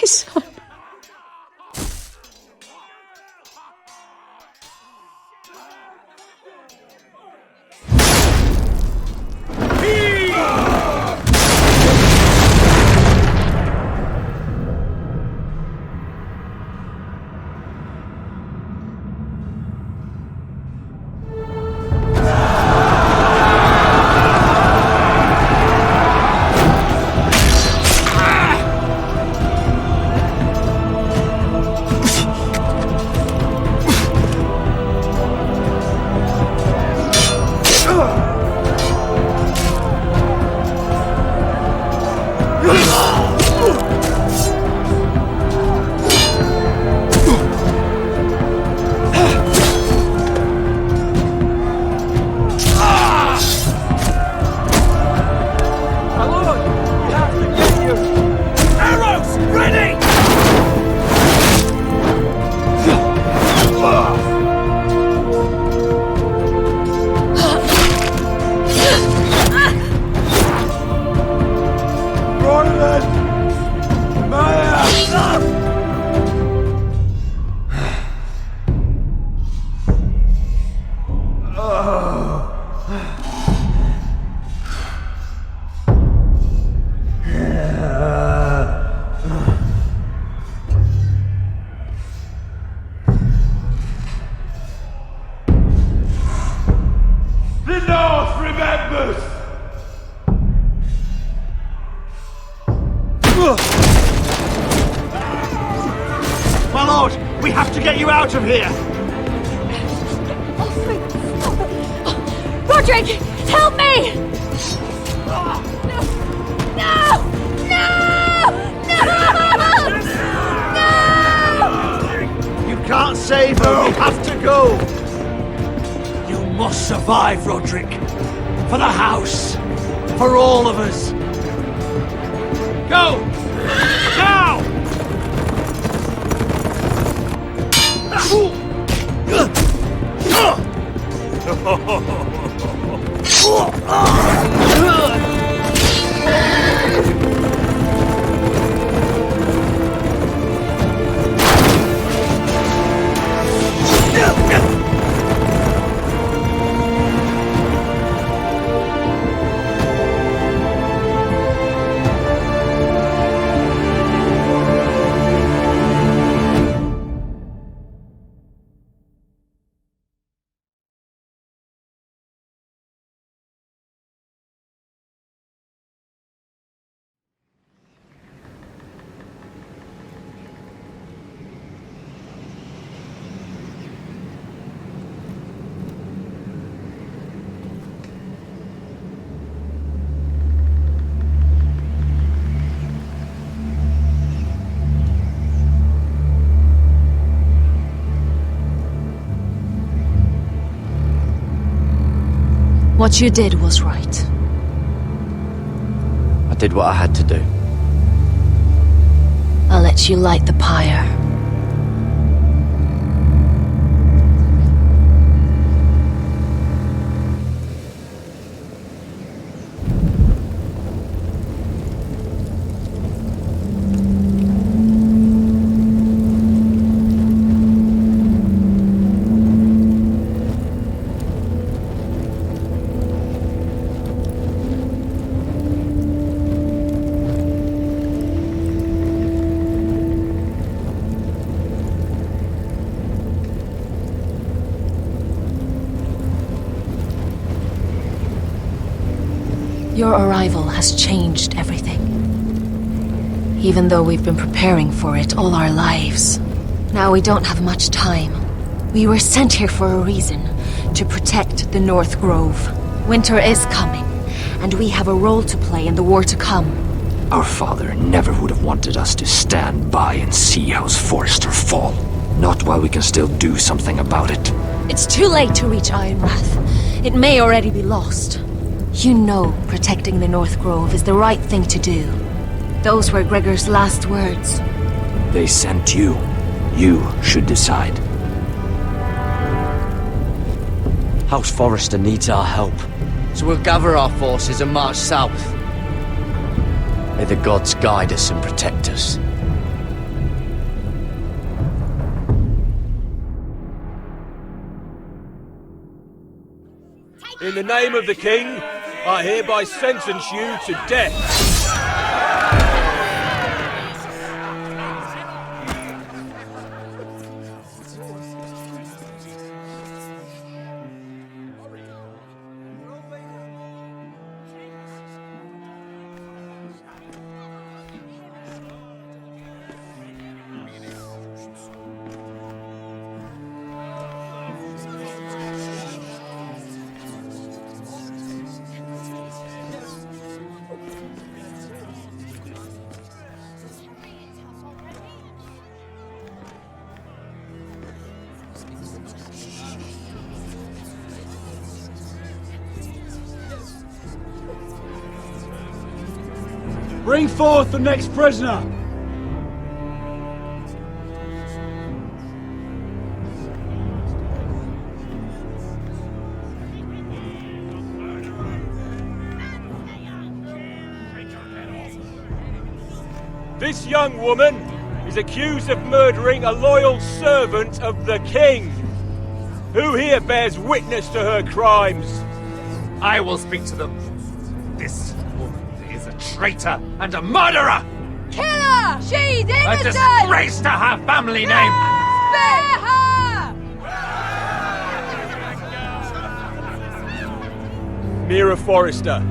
son. My lord, we have to get you out of here! Roderick, help me! No! No! No! You can't save her, we have to go! You must survive, Roderick. For the house. For all of us. Go! Now! What you did was right. I did what I had to do. I'll let you light the pyre. Your arrival has changed everything. Even though we've been preparing for it all our lives. Now we don't have much time. We were sent here for a reason. To protect the North Grove. Winter is coming, and we have a role to play in the war to come. Our father never would have wanted us to stand by and see House Forrester fall. Not while we can still do something about it. It's too late to reach Ironrath. It may already be lost. You know protecting the North Grove is the right thing to do. Those were Gregor's last words. They sent you. You should decide. House Forrester needs our help, so we'll gather our forces and march south. May the gods guide us and protect us. In the name of the king, I hereby sentence you to death. Bring forth the next prisoner! This young woman is accused of murdering a loyal servant of the king. Who here bears witness to her crimes? I will speak to them. This woman is a traitor and a murderer! Kill her! She's A innocent! disgrace to her family name! Spare her! Mira Forrester,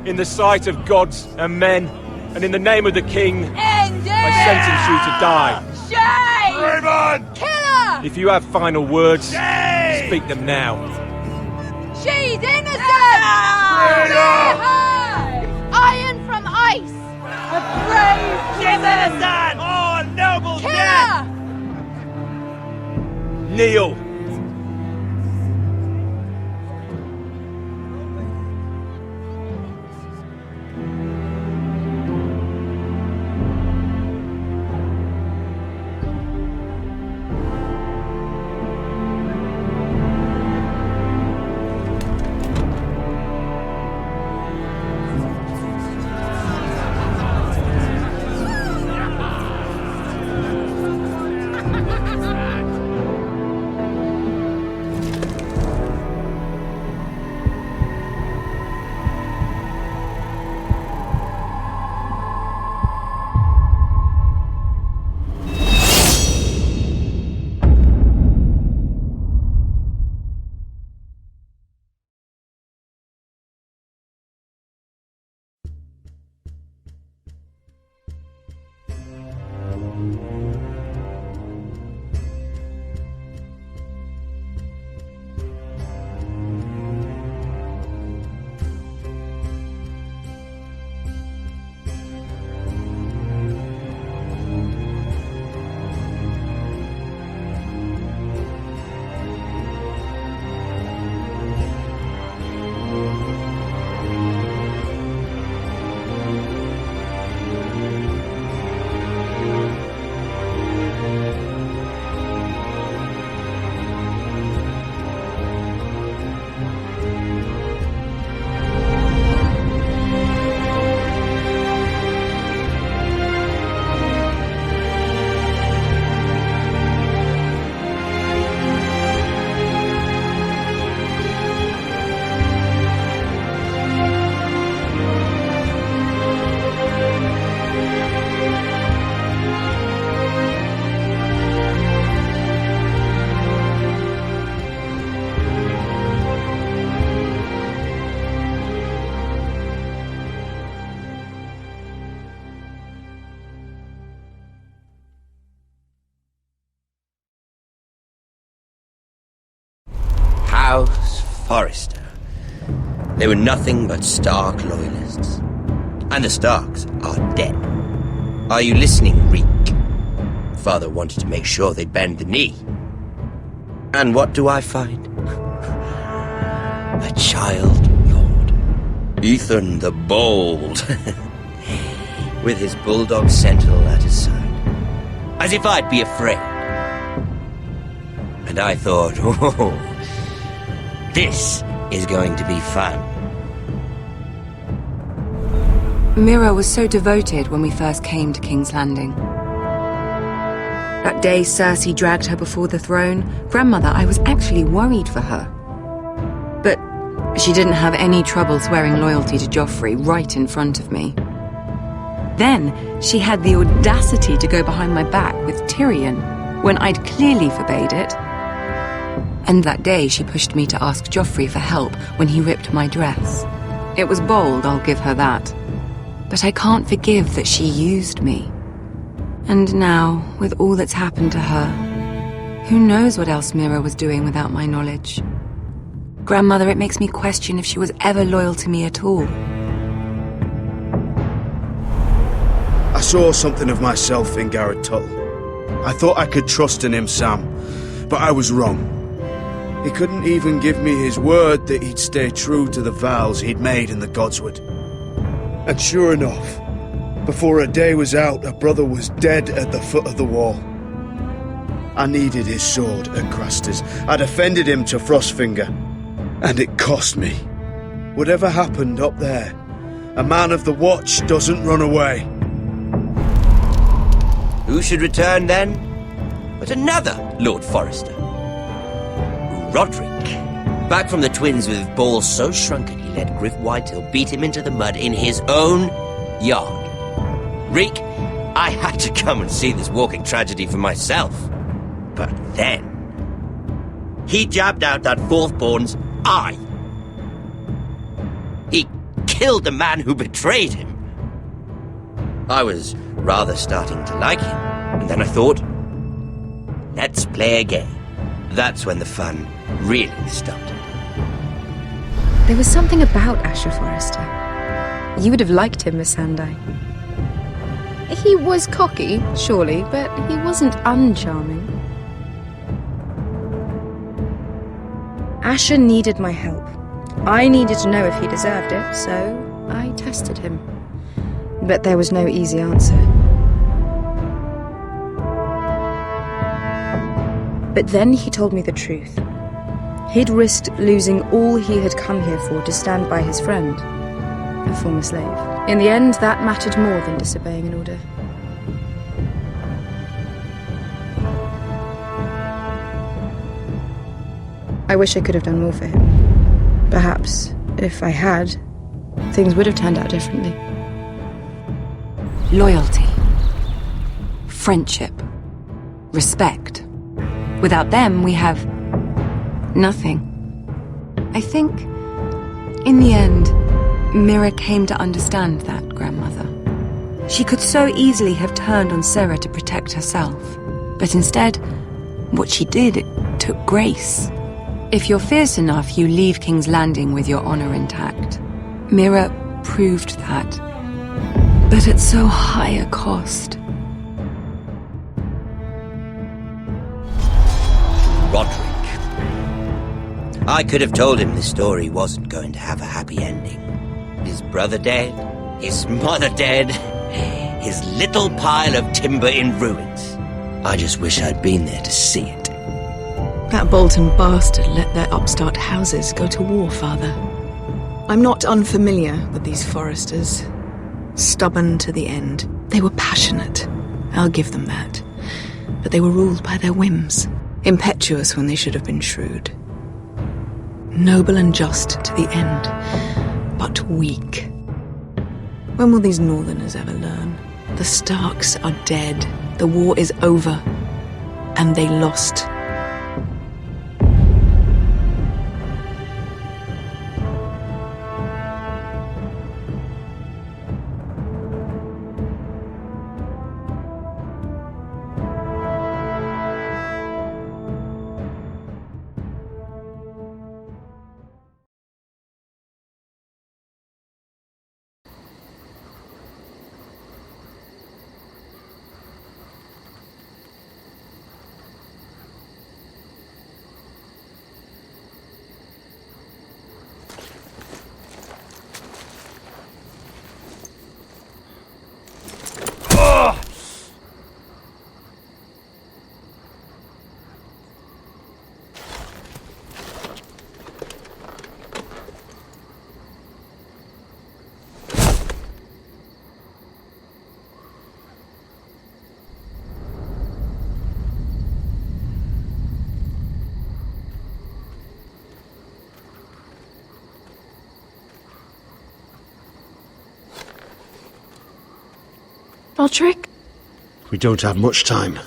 in the sight of gods and men, and in the name of the king, End it! I sentence you to die. Shame! Raymond! Kill her! If you have final words, speak them now. She's innocent! Spare her! Iron from ice! A brave She's innocent! Oh, noble Kill death! her! Kneel! House Forrester. They were nothing but Stark loyalists. And the Starks are dead. Are you listening, Reek? Father wanted to make sure they'd bend the knee. And what do I find? A child lord. Ethan the Bold. With his bulldog sentinel at his side. As if I'd be afraid. And I thought, oh, this is going to be fun. Mira was so devoted when we first came to King's Landing. That day Cersei dragged her before the throne, Grandmother, I was actually worried for her. But She didn't have any trouble swearing loyalty to Joffrey right in front of me. Then, she had the audacity to go behind my back with Tyrion, when I'd clearly forbade it. And that day, she pushed me to ask Joffrey for help when he ripped my dress. It was bold, I'll give her that. But I can't forgive that she used me. And now, with all that's happened to her, who knows what else Mira was doing without my knowledge? Grandmother, it makes me question if she was ever loyal to me at all. I saw something of myself in Garrett Tuttle. I thought I could trust in him, Sam, but I was wrong. He couldn't even give me his word that he'd stay true to the vows he'd made in the Godswood. And sure enough, before a day was out, a brother was dead at the foot of the wall. I needed his sword at Craster's. I defended him to Frostfinger, and it cost me. Whatever happened up there, a man of the Watch doesn't run away. Who should return then? But another Lord Forrester. Roderick. Back from the Twins with balls so shrunken he let Griff Whitehill beat him into the mud in his own yard. Reek, I had to come and see this walking tragedy for myself. But then, he jabbed out that fourth-born's eye. He killed the man who betrayed him. I was rather starting to like him, and then I thought, let's play a game. That's when the fun really started. There was something about Asher Forrester. You would have liked him, Miss Sandai. He was cocky, surely, but he wasn't uncharming. Asher needed my help. I needed to know if he deserved it, so I tested him. But there was no easy answer. But then he told me the truth. He'd risked losing all he had come here for to stand by his friend, a former slave. In the end, that mattered more than disobeying an order. I wish I could have done more for him. Perhaps, if I had, things would have turned out differently. Loyalty. Friendship. Respect. Without them, we have nothing. I think, in the end, Mira came to understand that, Grandmother. She could so easily have turned on Sarah to protect herself. But instead, what she did, it took grace. If you're fierce enough, you leave King's Landing with your honor intact. Mira proved that. But at so high a cost. Roderick. I could have told him this story wasn't going to have a happy ending. His brother dead, his mother dead, his little pile of timber in ruins. I just wish I'd been there to see it. That Bolton bastard let their upstart houses go to war, Father. I'm not unfamiliar with these Forresters. Stubborn to the end. They were passionate, I'll give them that. But they were ruled by their whims. Impetuous when they should have been shrewd. Noble and just to the end, but weak. When will these Northerners ever learn? The Starks are dead. The war is over. And they lost. Roderick? We don't have much time.